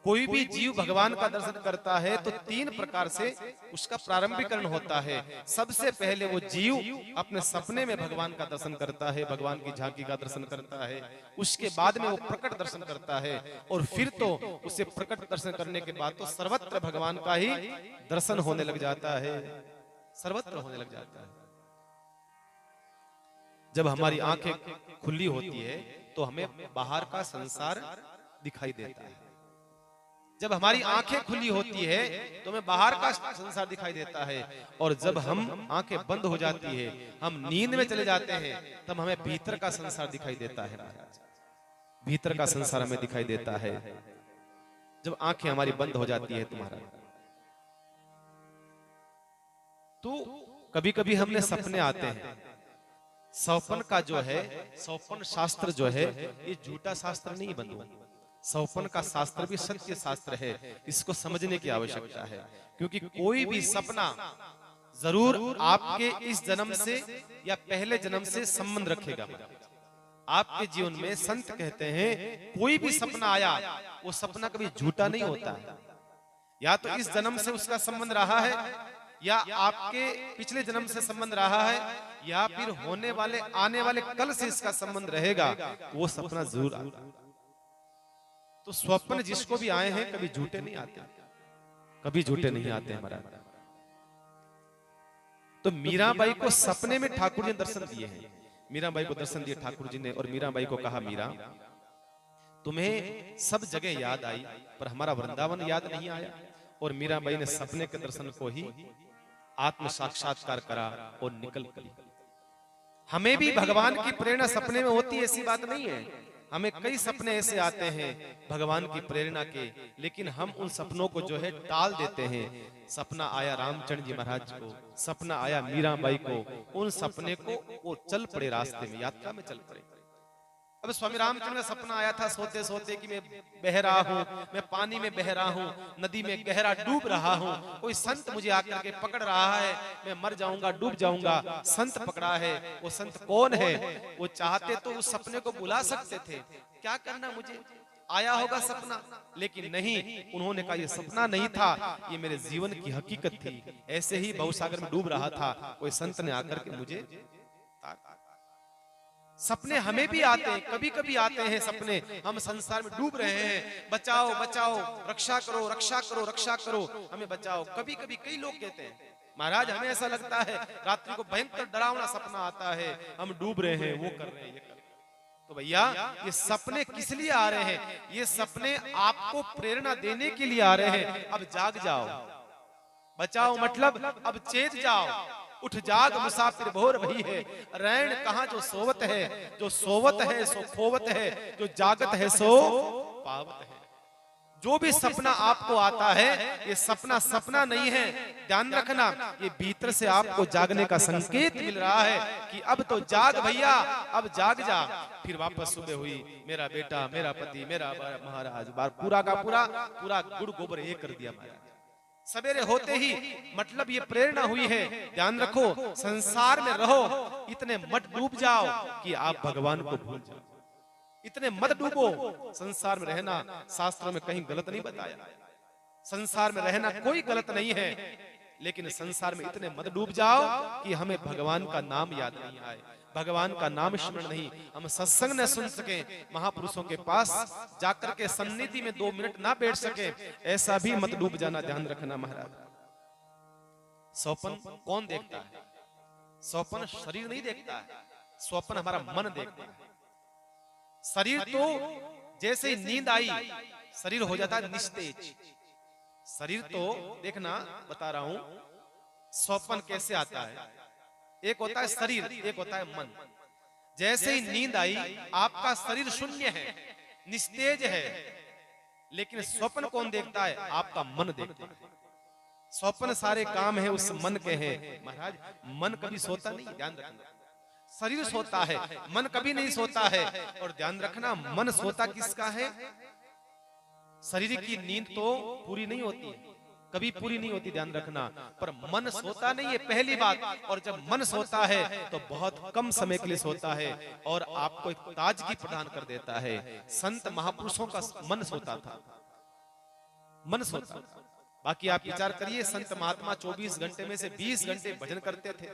[SPEAKER 1] कोई भी जीव भगवान का दर्शन करता है तो 3 प्रकार से उसका प्रारंभिकरण होता है। सबसे पहले वो जीव अपने सपने में भगवान का दर्शन करता है, भगवान की झांकी का दर्शन करता है, उसके बाद में वो प्रकट दर्शन करता है, और फिर तो उसे प्रकट दर्शन करने के बाद तो सर्वत्र भगवान का ही दर्शन होने लग जाता है, सर्वत्र होने लग जाता है। जब हमारी आंखें खुली होती है तो हमें बाहर का संसार दिखाई देता है। जब हमारी आंखें खुली होती है तो हमें बाहर का संसार दिखाई देता है, और जब हम आंखें बंद हो जाती है, हम नींद में चले जाते हैं, तब हमें भीतर का संसार दिखाई देता है। भीतर का संसार हमें दिखाई देता है जब आंखें हमारी बंद हो जाती है। तुम्हारा तो कभी कभी हमने सपने आते हैं। सौपन का जो है, सौपन शास्त्र जो है, ये झूठा शास्त्र नहीं बंधु, सौपन का शास्त्र भी सत्य शास्त्र है। इसको समझने की आवश्यकता है, क्योंकि कोई भी सपना जरूर आपके इस जन्म से या पहले जन्म से संबंध रखेगा। आपके जीवन में संत कहते हैं कोई भी सपना आया वो सपना कभी झूठा नहीं होता है। या तो इस जन्म से उसका संबंध रहा है, या आपके पिछले जन्म से संबंध रहा है, या फिर होने वाले आने वाले कल से इसका संबंध रहेगा, वो सपना जरूर आता। तो स्वप्न जिसको भी आए हैं कभी झूठे नहीं आते, कभी झूठे नहीं आते हमारा। तो मीराबाई को सपने में ठाकुर जी ने दर्शन दिए हैं। मीराबाई को दर्शन दिए ठाकुर जी ने, और मीराबाई को कहा मीरा तुम्हें सब जगह याद आई पर हमारा वृंदावन याद नहीं आया। और मीराबाई ने सपने के दर्शन को ही आत्म साक्षात्कार करा और निकल पड़ी। हमें भी भगवान की प्रेरणा सपने में होती है, ऐसी बात नहीं है। हमें कई सपने ऐसे आते हैं भगवान की प्रेरणा के, लेकिन हम उन सपनों को जो है टाल देते हैं। सपना आया रामचंद्र जी महाराज को, सपना आया मीराबाई को, उन सपने को वो चल पड़े, रास्ते में यात्रा में चल पड़े। अब स्वामी रामचंद्र का सपना आया था सोते सोते कि मैं बह रहा हूँ, मैं पानी में बह रहा हूँ, नदी में गहरा डूब रहा हूँ, कोई संत मुझे आकर के पकड़ रहा है, मैं मर जाऊंगा, डूब जाऊंगा। संत पकड़ा है, वो संत कौन है? वो चाहते तो उस सपने को बुला सकते थे, क्या करना, मुझे आया होगा सपना, लेकिन नहीं, उन्होंने कहा ये सपना नहीं था, ये मेरे जीवन की हकीकत थी। ऐसे ही भवसागर में डूब रहा था, कोई संत ने आकर के मुझे सपने हमें भी आते हैं, कभी कभी आते हैं सपने, हम संसार में डूब रहे हैं, बचाओ बचाओ, रक्षा करो रक्षा करो रक्षा करो, हमें बचाओ। कभी कभी कई लोग कहते हैं महाराज हमें ऐसा लगता है रात्रि को भयंकर डरावना सपना आता है, हम डूब रहे हैं, वो कर रहे हैं, ये कर रहे हैं। तो भैया ये सपने किस लिए आ रहे हैं? ये सपने आपको प्रेरणा देने के लिए आ रहे हैं। अब जाग जाओ, बचाओ मतलब अब चेत जाओ, उठ जाग मुसाफिर भोर भई है, रैन कहाँ जो सोवत है, जो सोवत है सो खोवत है, जो जागत है सो पावत है। जो भी सपना आपको आता है ये सपना सपना नहीं है, ध्यान रखना, ये भीतर से आपको जागने का संकेत मिल रहा है कि अब तो जाग भैया, अब जाग जा। फिर वापस सुबह हुई, मेरा बेटा, मेरा पति, मेरा महाराज, बार पूरा का पूरा पूरा गुड़ गोबर एक कर दिया महाराज। सवेरे होते ही मतलब ये प्रेरणा हुई है, ध्यान रखो संसार में रहो, इतने मत डूब जाओ कि आप भगवान को भूल जाओ, इतने मत डूबो। संसार में रहना शास्त्रों में कहीं गलत नहीं बताया, संसार में रहना कोई गलत नहीं है, लेकिन संसार में इतने मत डूब जाओ कि हमें भगवान का नाम याद नहीं आए, भगवान का नाम स्मरण नहीं, हम सत्संग न सुन सके, महापुरुषों के पास जाकर के सन्निधि में 2 मिनट ना बैठ सके, ऐसा भी मत डूब जाना, ध्यान रखना महाराज। स्वप्न कौन देखता है? स्वप्न शरीर नहीं देखता है, स्वप्न हमारा मन देखता है। शरीर तो जैसे ही नींद आई शरीर हो जाता है निस्तेज। शरीर तो देखना बता रहा हूं स्वप्न कैसे आता है, एक होता है शरीर, एक होता है मन। जैसे ही नींद आई आपका शरीर शून्य है, निस्तेज है, लेकिन स्वप्न कौन देखता है? आपका मन देखता है। स्वप्न सारे काम है उस मन के हैं महाराज। मन कभी सोता नहीं, ध्यान रखना, शरीर सोता है, मन कभी नहीं सोता है। और ध्यान रखना मन सोता किसका है? शरीर की नींद तो पूरी नहीं होती है, कभी पूरी नहीं होती, ध्यान रखना, पर मन सोता नहीं है पहली बात। और जब मन सोता है तो बहुत कम समय के लिए सोता है और आपको एक ताजगी प्रदान कर देता है। संत महापुरुषों का मन सोता था, मन सोता था। बाकी आप विचार करिए, संत महात्मा 24 घंटे में से 20 घंटे भजन करते थे,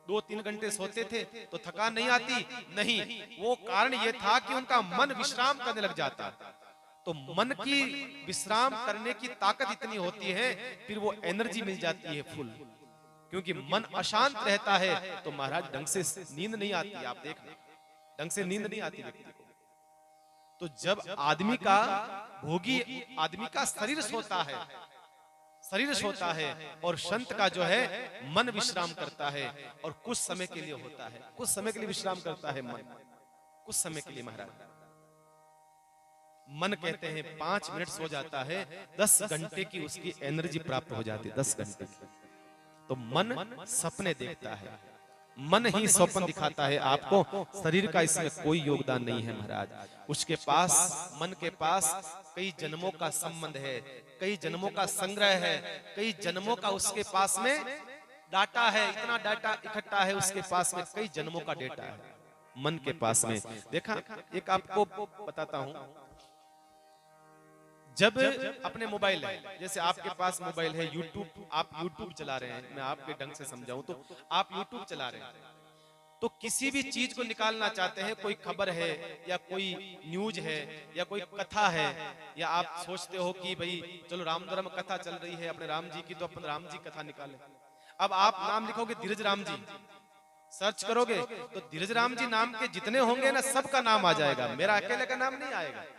[SPEAKER 1] 2-3 घंटे सोते थे तो थकान नहीं आती? नहीं, वो कारण ये था कि उनका मन विश्राम करने लग जाता। तो मन की विश्राम करने की ताकत इतनी होती है, फिर वो एनर्जी मिल जाती है फुल। क्योंकि मन अशांत रहता है तो महाराज ढंग से नींद नहीं आती, आप देखना ढंग से नींद नहीं आती व्यक्ति को। तो जब आदमी का भोगी आदमी का शरीर सोता है, शरीर सोता है, और संत का जो है मन विश्राम करता है, और कुछ समय के लिए होता है, कुछ समय के लिए विश्राम करता है मन, कुछ समय के लिए महाराज। मन कहते हैं 5 मिनट सो जाता है, 10 घंटे की उसकी एनर्जी प्राप्त हो जाती है, 10 घंटे की। तो मन सपने देखता है, मन ही स्वप्न दिखाता है आपको, शरीर का इसमें कोई योगदान नहीं है महाराज। उसके पास, मन के पास कई जन्मों का संबंध है, कई जन्मों का संग्रह है, कई जन्मों का उसके पास में डाटा है, इतना डाटा इकट्ठा है उसके पास में, कई जन्मों का डेटा है मन के पास में। देखा, एक आपको बताता हूं, जब अपने मोबाइल है, जैसे आपके पास मोबाइल है, यूट्यूब, आप यूट्यूब चला रहे हैं, मैं आपके ढंग से समझाऊं तो आप यूट्यूब चला रहे हैं, तो किसी भी चीज को निकालना चाहते हैं, कोई खबर है या कोई न्यूज है या कोई कथा है, या आप सोचते हो कि भाई चलो राम धर्म कथा चल रही है अपने राम जी की, तो अपन राम जी कथा निकालें। अब आप नाम लिखोगे धीरज राम जी, सर्च करोगे तो धीरज राम जी नाम के जितने होंगे ना, सबका नाम आ जाएगा, मेरा अकेले का नाम नहीं आएगा।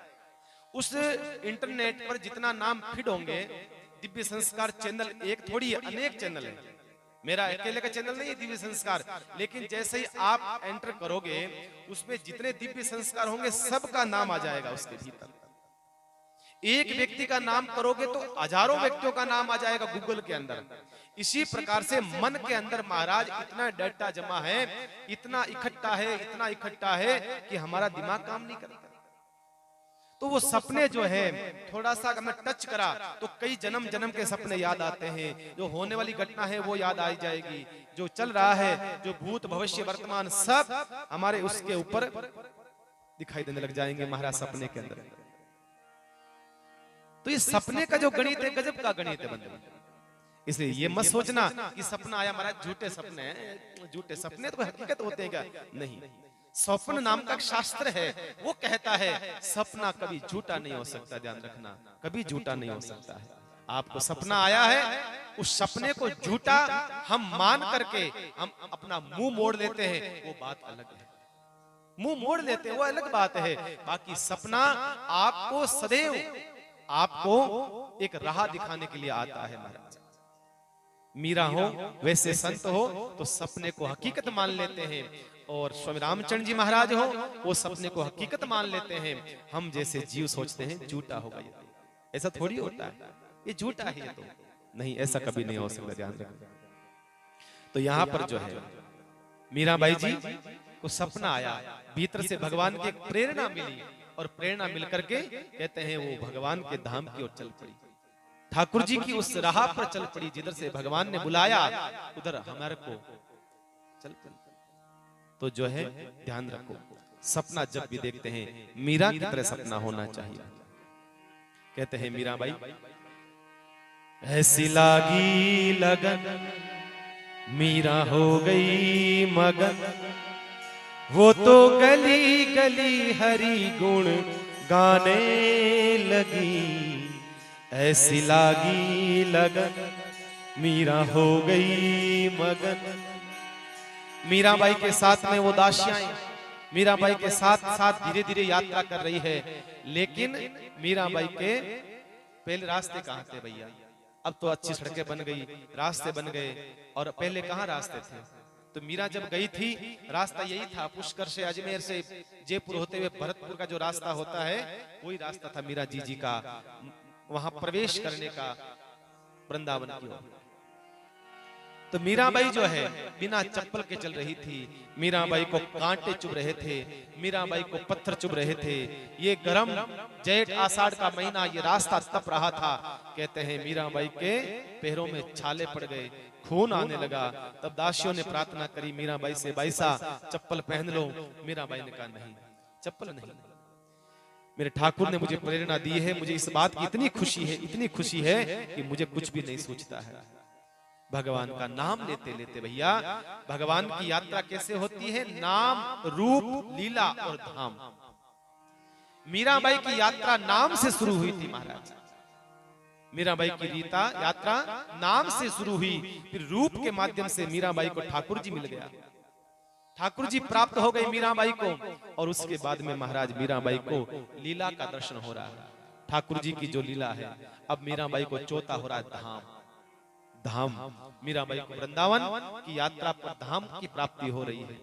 [SPEAKER 1] उस इंटरनेट पर जितना नाम फीड होंगे, दिव्य संस्कार चैनल एक थोड़ी है, अनेक चैनल है, मेरा अकेले का चैनल नहीं है दिव्य संस्कार। लेकिन जैसे ही आप एंटर करोगे उसमें जितने दिव्य संस्कार होंगे सबका नाम आ जाएगा उसके भीतर। एक व्यक्ति का नाम करोगे तो हजारों व्यक्तियों का नाम आ जाएगा गूगल के अंदर। इसी प्रकार से मन के अंदर महाराज इतना डाटा जमा है, इतना इकट्ठा है, इतना इकट्ठा है कि हमारा दिमाग काम नहीं करता। तो वो सपने जो है, थोड़ा सा हमें टच करा तो कई जन्म जन्म के सपने याद आते हैं, जो होने वाली घटना है वो याद आ जाएगी, जो चल रहा है, जो भूत भविष्य वर्तमान सब हमारे उसके ऊपर दिखाई देने लग जाएंगे महाराज सपने के अंदर। तो ये सपने का जो गणित है, गजब का गणित है बंधु। इसलिए ये मत सोचना कि सपना आया महाराज झूठे सपने हैं, झूठे सपने तो हकीकत होते हैं क्या? नहीं, स्वप्न नाम का शास्त्र है, वो कहता है सपना कभी झूठा नहीं हो सकता। ध्यान रखना, कभी झूठा नहीं हो सकता है। आपको सपना आया है, उस सपने को झूठा हम मान करके हम अपना मुंह मोड़ लेते हैं, वो बात अलग है। मुंह मोड़ लेते हैं वो अलग बात है। बाकी सपना आपको सदैव आपको एक राह दिखाने के लिए आता है। महाराज मीरा हो वैसे संत हो तो सपने को हकीकत मान लेते हैं, और स्वामी रामचंद्र जी महाराज हो वो सपने को हकीकत मान लेते हैं। हम जैसे जीव सोचते हैं झूठा होगा, ऐसा थोड़ी होता है, ये झूठा है, ये तो नहीं, ऐसा कभी नहीं हो सकता। ध्यान रखना। तो यहाँ पर जो है मीराबाई जी को सपना आया, भीतर से भगवान की एक प्रेरणा मिली, और प्रेरणा मिलकर के कहते हैं वो भगवान के धाम की ओर चल पड़ी। ठाकुर जी की उस राह पर चल पड़ी, जिधर से भगवान ने बुलाया उधर हमारे को चल पड़ी। तो जो है ध्यान रखो, सपना जब भी देखते हैं मीरा की तरह सपना होना चाहिए। कहते हैं मीराबाई, ऐसी लागी लगन मीरा हो गई मगन, वो तो गली गली हरि गुण गाने लगी। ऐसी लागी लगन मीरा हो गई मगन। मीराबाई के साथ में वो दासियां मीराबाई के साथ साथ धीरे धीरे यात्रा कर रही है, लेकिन मीराबाई के पहले रास्ते कहाँ थे भैया? अब तो अच्छी सड़कें बन गई, रास्ते बन गए, और पहले कहाँ रास्ते थे? तो मीरा जब गई थी रास्ता यही था, पुष्कर से अजमेर से जयपुर होते हुए भरतपुर का जो रास्ता होता है वही रास्ता था मीरा जी का वहां प्रवेश करने का वृंदावन की ओर। तो मीराबाई जो है बिना चप्पल के चल रही थी। मीराबाई को कांटे चुभ रहे थे, मीराबाई को पत्थर चुभ रहे थे। ये गरम जेठ आषाढ़ का महीना, ये रास्ता तप रहा था। कहते हैं मीराबाई के पैरों में छाले पड़ गए, खून आने लगा। तब दासियों ने प्रार्थना करी मीराबाई से, भाई साहब चप्पल पहन लो। मीराबाई ने कहा नहीं, चप्पल नहीं, मेरे ठाकुर ने मुझे प्रेरणा दी है, मुझे इस बात की इतनी खुशी है, इतनी खुशी है कि मुझे कुछ भी नहीं सोचता है। भगवान का नाम लेते लेते भैया, भगवान की यात्रा कैसे होती है? नाम, रूप, लीला और धाम। मीराबाई की यात्रा नाम से शुरू हुई थी महाराज। मीराबाई की रीता यात्रा नाम से शुरू हुई, फिर रूप के माध्यम से मीराबाई को ठाकुर जी मिल गया, ठाकुर जी प्राप्त हो गए मीराबाई को। और उसके बाद में महाराज मीराबाई को लीला का दर्शन हो रहा है, ठाकुर जी की जो लीला है। अब मीराबाई को चौथा हो रहा है धाम। धाम मीराबाई को वृंदावन की यात्रा पर धाम की प्राप्ति हो रही है।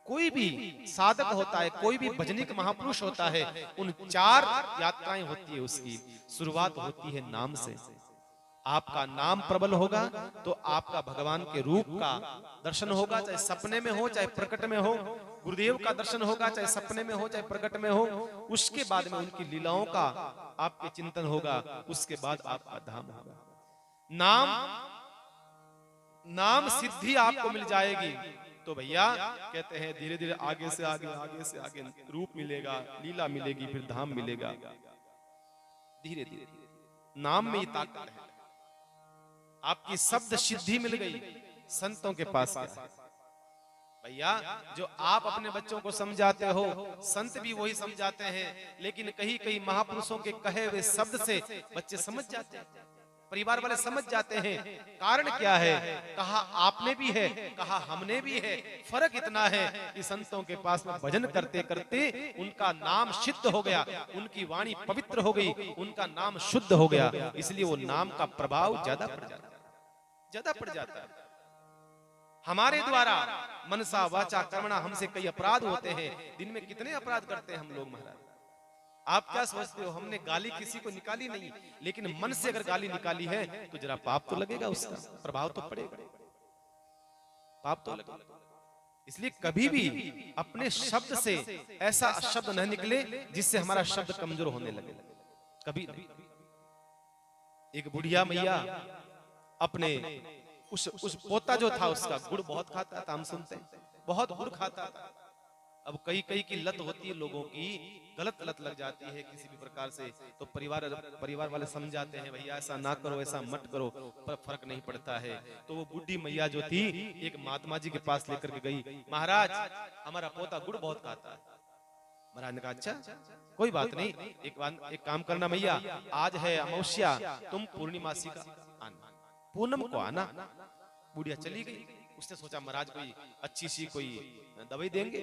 [SPEAKER 1] कोई भी साधक होता है, कोई भी भजनिक महापुरुष होता है, उन 4 यात्राएं होती है, उसकी शुरुआत होती है नाम से। आपका नाम प्रबल होगा तो आपका भगवान के रूप का दर्शन होगा, चाहे सपने में हो चाहे प्रकट में हो। गुरुदेव का दर्शन होगा चाहे सपने में हो चाहे प्रकट में हो। उसके बाद में उनकी लीलाओं का आपके चिंतन होगा, उसके बाद आपका धाम होगा। नाम सिद्धि आपको मिल जाएगी तो भैया कहते हैं धीरे धीरे आगे से आगे, आगे से आगे रूप मिलेगा, लीला मिलेगी, फिर धाम मिलेगा। धीरे धीरे नाम में ही ताकत है। आपकी शब्द सिद्धि मिल गई संतों के पास भैया। जो आप अपने बच्चों को समझाते हो, संत भी वही समझाते हैं, लेकिन कहीं कहीं महापुरुषों के कहे हुए शब्द से बच्चे समझ जाते हैं, परिवार वाले समझ जाते हैं। कारण क्या है? कहा आपने भी है, कहा हमने भी है। फर्क इतना है कि संतों के पास में भजन करते करते उनका नाम सिद्ध हो गया, उनकी वाणी पवित्र हो गई, उनका नाम शुद्ध हो गया, इसलिए वो नाम का प्रभाव ज्यादा पड़ जाता है, ज्यादा पड़ जाता है। हमारे द्वारा मनसा वाचा कर्मणा हमसे कई अपराध होते हैं। दिन में कितने अपराध करते हैं हम लोग महाराज। आप क्या सोचते हो? हमने गाली किसी को निकाली नहीं, लेकिन मन से अगर गाली निकाली है तो जरा पाप तो लगेगा, उसका प्रभाव तो पड़ेगा, पाप तो लगेगा। इसलिए कभी भी अपने शब्द से ऐसा शब्द न निकले जिससे हमारा शब्द कमजोर होने लगे, कभी नहीं। एक बुढ़िया मैया अपने उस पोता जो था उसका गुड़ बहुत खाता था, हम सुनते हैं बहुत गुड़ खाता था। अब कई कई की लत होती है लोगों की, गलत लत लग जाती है किसी भी प्रकार से, तो परिवार वाले समझाते हैं भैया ऐसा ना करो, ऐसा मत करो, पर फर्क नहीं पड़ता है। तो वो बूढ़ी मैया जो थी एक महात्मा जी के पास लेकर के गई, महाराज हमारा पोता गुड़ बहुत खाता है। महाराज ने कहा अच्छा कोई बात नहीं, एक काम करना मैया, आज है अमावस्या, तुम पूर्णिमासी का आना, पूनम को आना। बुढ़िया चली गई। उसने सोचा महाराज कोई अच्छी सी कोई दवाई देंगे,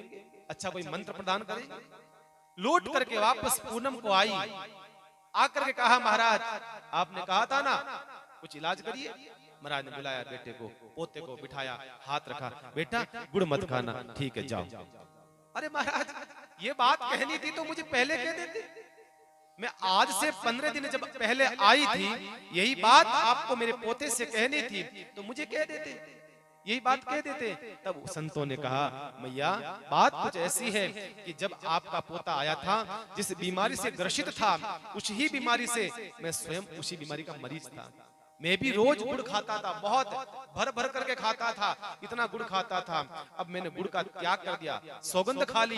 [SPEAKER 1] अच्छा कोई मंत्र प्रदान करेंगे। लौट करके वापस पूनम को आई, आकर के कहा महाराज आपने कहा था ना कुछ इलाज करिए। महाराज ने बुलाया बेटे को, पोते को बिठाया, हाथ रखा, बेटा गुड़ मत खाना, ठीक है जाओ। अरे महाराज ये बात कहनी थी तो मुझे पहले कह देते, मैं आज से 15 दिन जब पहले आई थी यही बात आपको मेरे पोते से कहनी थी तो मुझे कह देते, यही बात कह देते। तब संतों ने कहा मैया बात कुछ ऐसी है कि जब आपका पोता आया था जिस बीमारी से ग्रसित था उसी बीमारी से मैं स्वयं उसी बीमारी का मरीज था। मैं भी रोज गुड़ खाता था, बहुत भर भर करके खाता था, इतना गुड़ खाता था। अब मैंने गुड़ का त्याग कर दिया, सौगंध खा ली,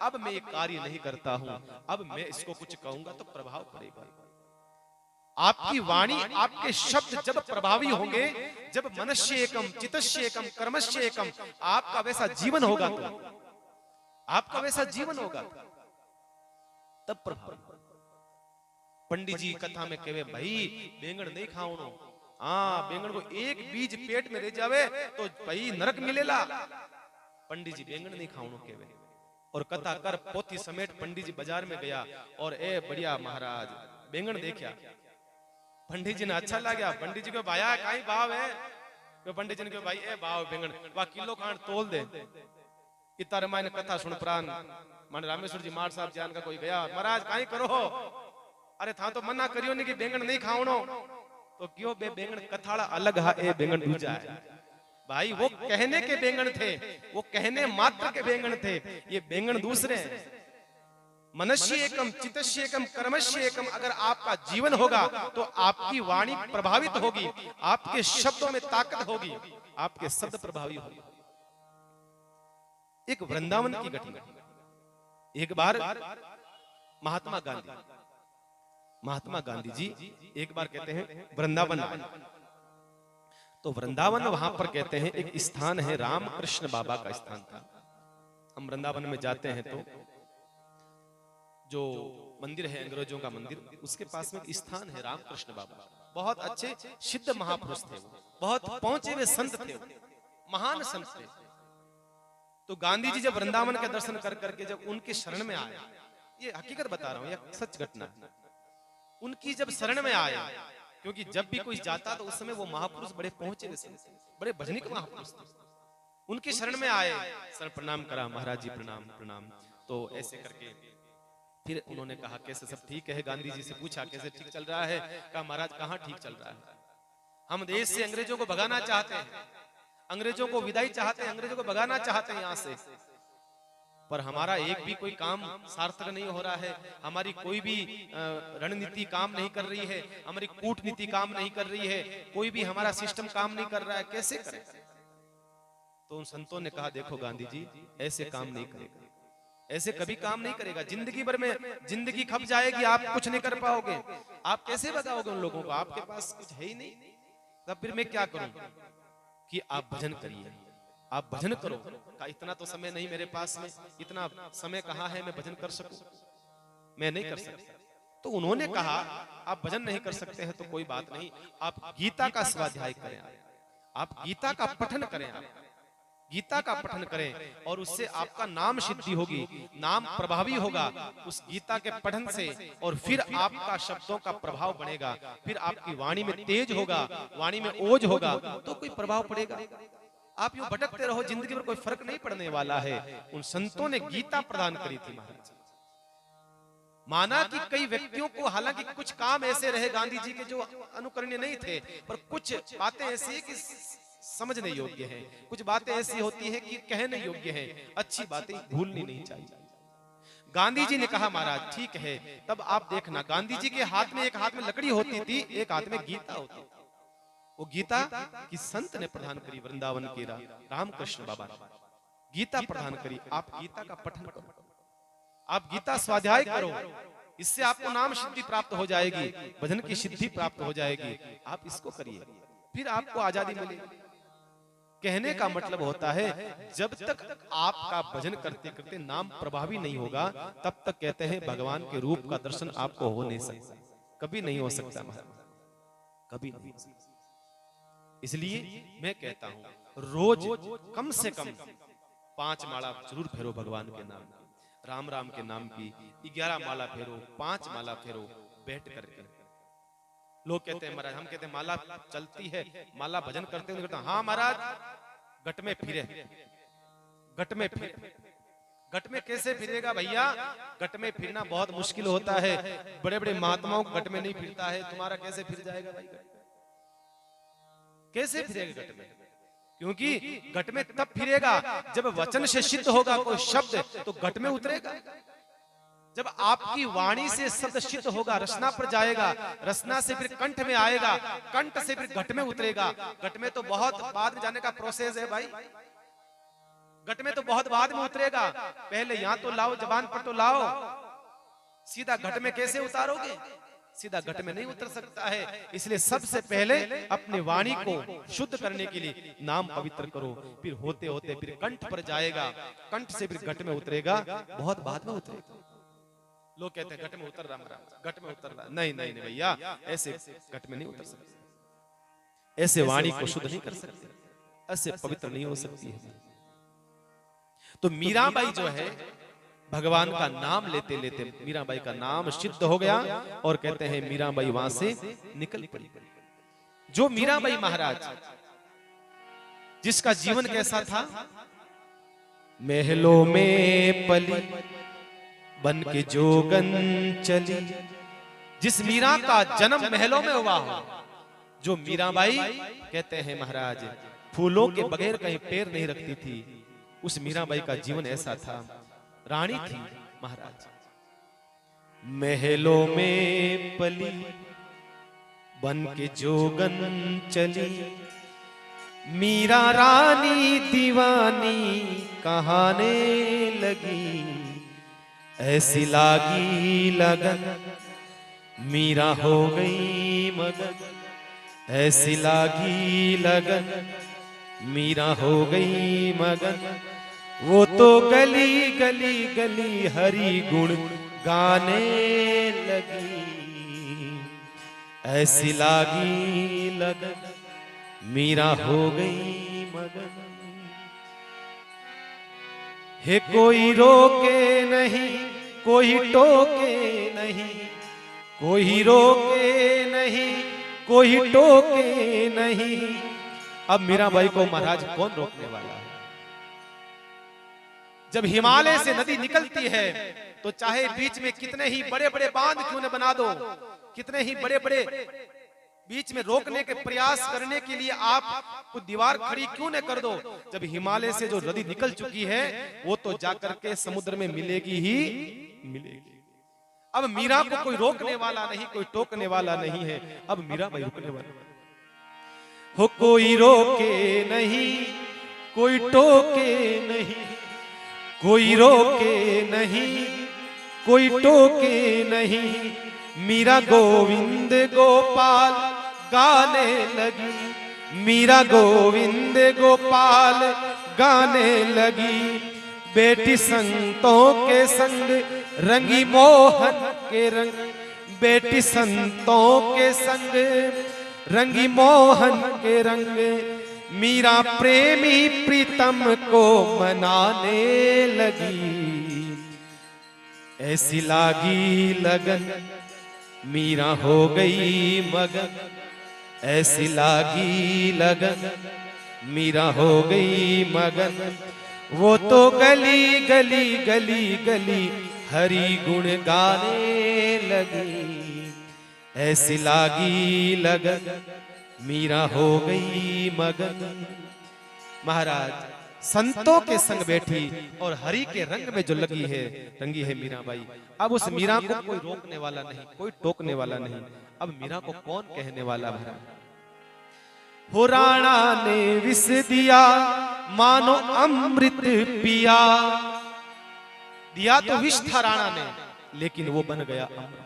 [SPEAKER 1] अब मैं ये कार्य नहीं करता हूँ। अब मैं इसको कुछ कहूंगा तो प्रभाव पड़ेगा। आपकी वाणी आपके शब्द जब प्रभावी होंगे, जब मनुष्य एकम चितस्य एकम कर्मस्य एकम, आपका वैसा जीवन होगा, तो आपका वैसा जीवन होगा तब प्रभावी। पंडित जी कथा में कहे भाई बेंगन नहीं खाओ, हाँ बेंगन को एक बीज पेट में रह जावे तो भाई नरक मिलेला। पंडित जी बेंगन नहीं खाओ कहे और कथा कर पोथी समेत पंडित जी बाजार में गया और ए बढ़िया महाराज बेंगन देखा। पंडित जी ने अच्छा लगा, पंडित जी को भाया कहीं भाव है, तो पंडित जी ने कहा भाई ए भाव बेंगन वा किलो खान तोल दे। इतना मैंने कथा सुन प्राण मान रामेश्वर जी मार साहब जान का कोई गया, महाराज कहीं करो, अरे था तो मना करियो नहीं कि बेंगन नहीं खाओ, तो क्यों बे बेंगन कथाड़ा अलग है, ए बेंगन दूजा है। भाई वो कहने के बेंगन थे, वो कहने मात्र के बेंगन थे, ये बेंगन दूसरे हैं। मनुष्य एकम चितस्य एकम कर्मस्य एकम, अगर आपका जीवन होगा तो आपकी वाणी प्रभावित होगी, आपके शब्दों में ताकत होगी, आपके शब्द प्रभावी होगी। एक वृंदावन की घटना, एक बार महात्मा गांधी जी एक बार कहते हैं वृंदावन आए, तो वृंदावन वहां पर कहते हैं एक स्थान है, रामकृष्ण बाबा का स्थान था। हम वृंदावन में जाते हैं तो जो मंदिर है अंग्रेजों का मंदिर, उसके पास में एक स्थान है रामकृष्ण बाबा, बहुत अच्छे सिद्ध महापुरुष थे, बहुत पहुंचे हुए संत थे, महान संत थे। तो गांधी जी जब वृंदावन के दर्शन कर करके जब उनके शरण में आए, ये हकीकत बता रहा हूं, यह सच घटना है, उनकी जब शरण में आए, क्योंकि जब भी कोई जाता तो उस समय वो महापुरुष बड़े पहुंचे हुए, बड़े भजनिक महापुरुष थे, उनकी शरण में आए, सर प्रणाम करा, महाराज जी प्रणाम प्रणाम। तो ऐसे करके फिर उन्होंने कहा कैसे सब ठीक है, गांधी जी से पूछा कैसे ठीक चल रहा है, कहा महाराज कहाँ ठीक चल रहा है, हम देश से अंग्रेजों को भगाना चाहते हैं, अंग्रेजों को विदाई चाहते हैं, अंग्रेजों को भगाना चाहते हैं यहाँ से, पर हमारा एक भी कोई काम सार्थक नहीं हो रहा है, हमारी कोई भी रणनीति काम नहीं कर रही है, हमारी कूटनीति काम नहीं कर रही है, कोई भी हमारा सिस्टम काम नहीं कर रहा है, कैसे करें। तो उन संतों ने कहा देखो गांधी जी ऐसे काम नहीं करेगा, ऐसे कभी काम नहीं करेगा, जिंदगी भर में जिंदगी खप जाएगी, आप कुछ नहीं कर पाओगे, आप कैसे बताओगे उन लोगों को, आपके पास कुछ है ही नहीं, तब फिर मैं क्या करूं कि आप भजन करिए, आप भजन करो। का इतना तो समय नहीं मेरे पास में, इतना समय कहाँ है मैं भजन कर सकूं, मैं नहीं कर सकता। तो उन्होंने कहा आप भजन नहीं कर सकते हैं तो कोई बात नहीं, आप गीता का स्वाध्याय करें, आप गीता का पठन करें, आप गीता का पठन करें और उससे आपका नाम सिद्धि होगी, नाम प्रभावी होगा उस गीता के पठन से, और फिर आपका शब्दों का प्रभाव बढ़ेगा, फिर आपकी वाणी में तेज होगा, वाणी में ओज होगा, तो कोई प्रभाव पड़ेगा। आप यूं भटकते रहो, जिंदगी में कोई फर्क नहीं पड़ने वाला है। उन संतों ने गीता प्रदान करी थी महाराज। माना कि कई व्यक्तियों को, हालांकि कुछ काम ऐसे रहे गांधी जी के जो अनुकरणीय नहीं थे, पर कुछ बातें ऐसी कि समझने योग्य है, कुछ बातें ऐसी होती हैं कि कहने योग्य है, अच्छी बातें भूलनी नहीं चाहिए। गांधी जी ने कहा महाराज ठीक है, तब आप देखना गांधी जी के हाथ में, एक हाथ में लकड़ी होती थी, एक हाथ में गीता होती थी। वो गीता की संत ने प्रदान करी वृंदावन के रामकृष्ण बाबा ने। गीता प्रदान करी। आप गीता का पठन करो, आप गीता स्वाध्याय करो, इससे आपको नाम सिद्धि प्राप्त हो जाएगी, भजन की सिद्धि प्राप्त हो जाएगी। आप इसको करिए, फिर आपको आजादी मिलेगी। कहने का मतलब होता है जब तक आपका भजन करते करते नाम प्रभावी नहीं होगा, तब तक कहते हैं भगवान के रूप का दर्शन आपको हो नहीं सकता, कभी नहीं हो सकता महाराज, कभी नहीं हो सकता। इसलिए मैं कहता हूं रोज कम से कम 5 माला जरूर फेरो भगवान के नाम की, राम राम के नाम की 11 माला फेरो, 5 माला फेरो बैठ करके। लोग कहते हैं महाराज, हम कहते हैं माला चलती है, माला भजन करते हैं, हाँ महाराज गट में फिरे, गट में फिरे। गट में कैसे फिरेगा भैया? गट में फिरना बहुत मुश्किल होता है, बड़े बड़े महात्माओं को गट में नहीं फिरता है, तुम्हारा कैसे फिर जाएगा भाई? कैसे फिरेगा गट में? क्योंकि गट में तब फिरेगा जब वचन से सिद्ध होगा कोई शब्द, तो गट में उतरेगा। जब आपकी वाणी से शब्द सिद्ध होगा, रसना पर जाएगा, रसना से फिर कंठ में आएगा, कंठ से फिर घट में उतरेगा। घट में तो बहुत बाद में जाने का प्रोसेस है भाई, घट में तो बहुत बाद में उतरेगा। पहले यहां तो लाओ, जबान पर तो लाओ, सीधा घट में कैसे उतारोगे? सीधा घट में नहीं उतर सकता है। इसलिए सबसे पहले अपनी वाणी को शुद्ध करने के लिए नाम पवित्र करो, फिर होते होते फिर कंठ पर जाएगा, कंठ से फिर घट में उतरेगा, बहुत बाद में उतरेगा। लोग कहते हैं घट में उतर रहा महाराज, घट में उतर रहा, नहीं नहीं नहीं भैया, ऐसे घट में नहीं उतर सकते, ऐसे वाणी को शुद्ध नहीं कर सकते, ऐसे पवित्र नहीं हो सकती है। तो मीराबाई जो है भगवान का नाम लेते लेते मीराबाई का नाम सिद्ध हो गया, और कहते हैं मीराबाई वहां से निकल पड़ी। जो मीराबाई महाराज जिसका जीवन कैसा था, महलों में पली बन के जोगन चली, जिस मीरा का जन्म महलों में हुआ हो, जो मीराबाई कहते हैं महाराज फूलों के बगैर कहीं पैर नहीं रखती थी, उस मीराबाई का जीवन ऐसा था, रानी थी महाराज। महलों में पली बन के जोगन चली, मीरा रानी दीवानी कहाने लगी, ऐसी लागी लगन मीरा हो गई मगन, ऐसी लागी लगन मीरा हो गई मगन। वो तो गली गली गली हरि गुण गाने लगी, ऐसी लागी लगन मीरा हो गई मगन। हे कोई रोके नहीं, कोई टोके नहीं, कोई रोके नहीं, कोई टोके नहीं। अब मीराबाई को महाराज कौन रोकने वाला है? जब हिमालय से नदी निकलती है तो चाहे बीच में कितने ही बड़े बड़े बांध क्यों न बना दो, कितने ही बड़े बड़े बीच में रोकने के प्रयास करने के लिए आप कुछ दीवार खड़ी क्यों न कर दो, जब हिमालय से जो नदी निकल चुकी है वो तो जाकर के समुद्र में मिलेगी ही मिलेगी। अब मीरा को कोई रोकने वाला नहीं, कोई टोकने वाला नहीं है, अब मीराबाई रुकने वाली हो। कोई रोके नहीं, कोई टोके नहीं, कोई रोके नहीं, कोई टोके नहीं। मीरा गोविंद गोपाल गाने लगी, मीरा गोविंद गोपाल गाने लगी। बेटी संतों के संग रंगी मोहन के रंग, बेटी संतों के संग रंगी मोहन के रंग। मीरा प्रेमी प्रीतम को मनाने लगी, ऐसी लागी लगन मीरा हो गई मगन, ऐसी लागी लगन मीरा हो गई मगन। वो तो गली गली गली गली हरि गुण गाने लगी, ऐसी लागी लगन मीरा हो गई मगन। महाराज संतों के संग बैठी और हरि के रंग में जो लगी है, रंगी है मीराबाई। अब उस मीरा को कोई रोकने वाला नहीं, कोई टोकने वाला नहीं। अब मीरा को कौन कहने वाला? हो राणा ने विष दिया मानो अमृत पिया। दिया तो विष था राणा ने, लेकिन वो बन गया अमृत।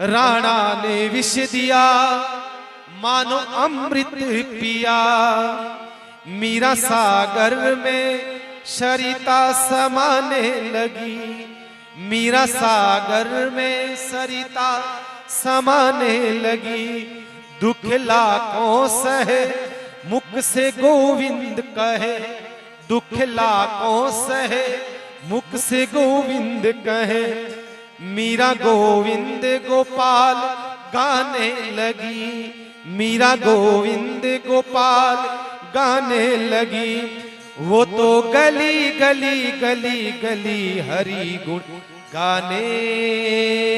[SPEAKER 1] राणा ने विष दिया मानो अमृत पिया। मीरा सागर में सरिता समाने लगी। मीरा सागर में सरिता समाने लगी। दुख लाखों सहे मुख से गोविंद कहे। दुख लाखों सहे मुख से गोविंद कहे। मीरा गोविंद गोपाल गाने लगी। मीरा गोविंद गोपाल गाने लगी। वो तो गली गली गली गली हरि गुण गाने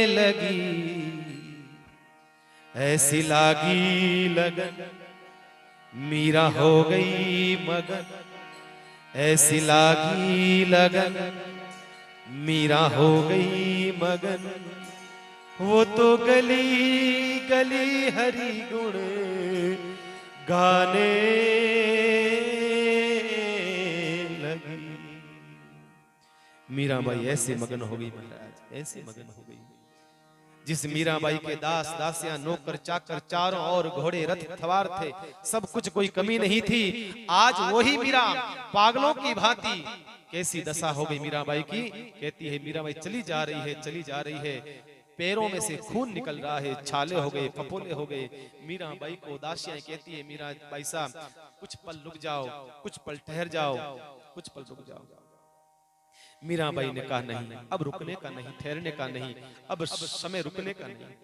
[SPEAKER 1] लगी। ऐसी लागी लगन मीरा हो गई मगन। ऐसी लागी लगन मीरा हो गई मगन। वो तो गली गली हरि गुण गाने लगी। मीराबाई ऐसे मगन हो गई महाराज, ऐसे मगन हो गई। जिस मीराबाई के दास दासियां नौकर चाकर चारों ओर घोड़े रथ सवार थे, सब कुछ कोई कमी नहीं थी। आज वही मीरा पागलों की भांति कैसी दशा हो गई मीराबाई की। कहती है मीराबाई चली जा रही है, चली जा रही है। पैरों में से खून निकल रहा है, छाले हो गए, फपोले हो गए। मीराबाई को दासियां कहती है मीराबाई साहब कुछ पल रुक जाओ, कुछ पल ठहर जाओ, कुछ पल रुक जाओ। मीराबाई ने कहा नहीं, अब रुकने का नहीं, ठहरने का नहीं, अब समय रुकने का नहीं।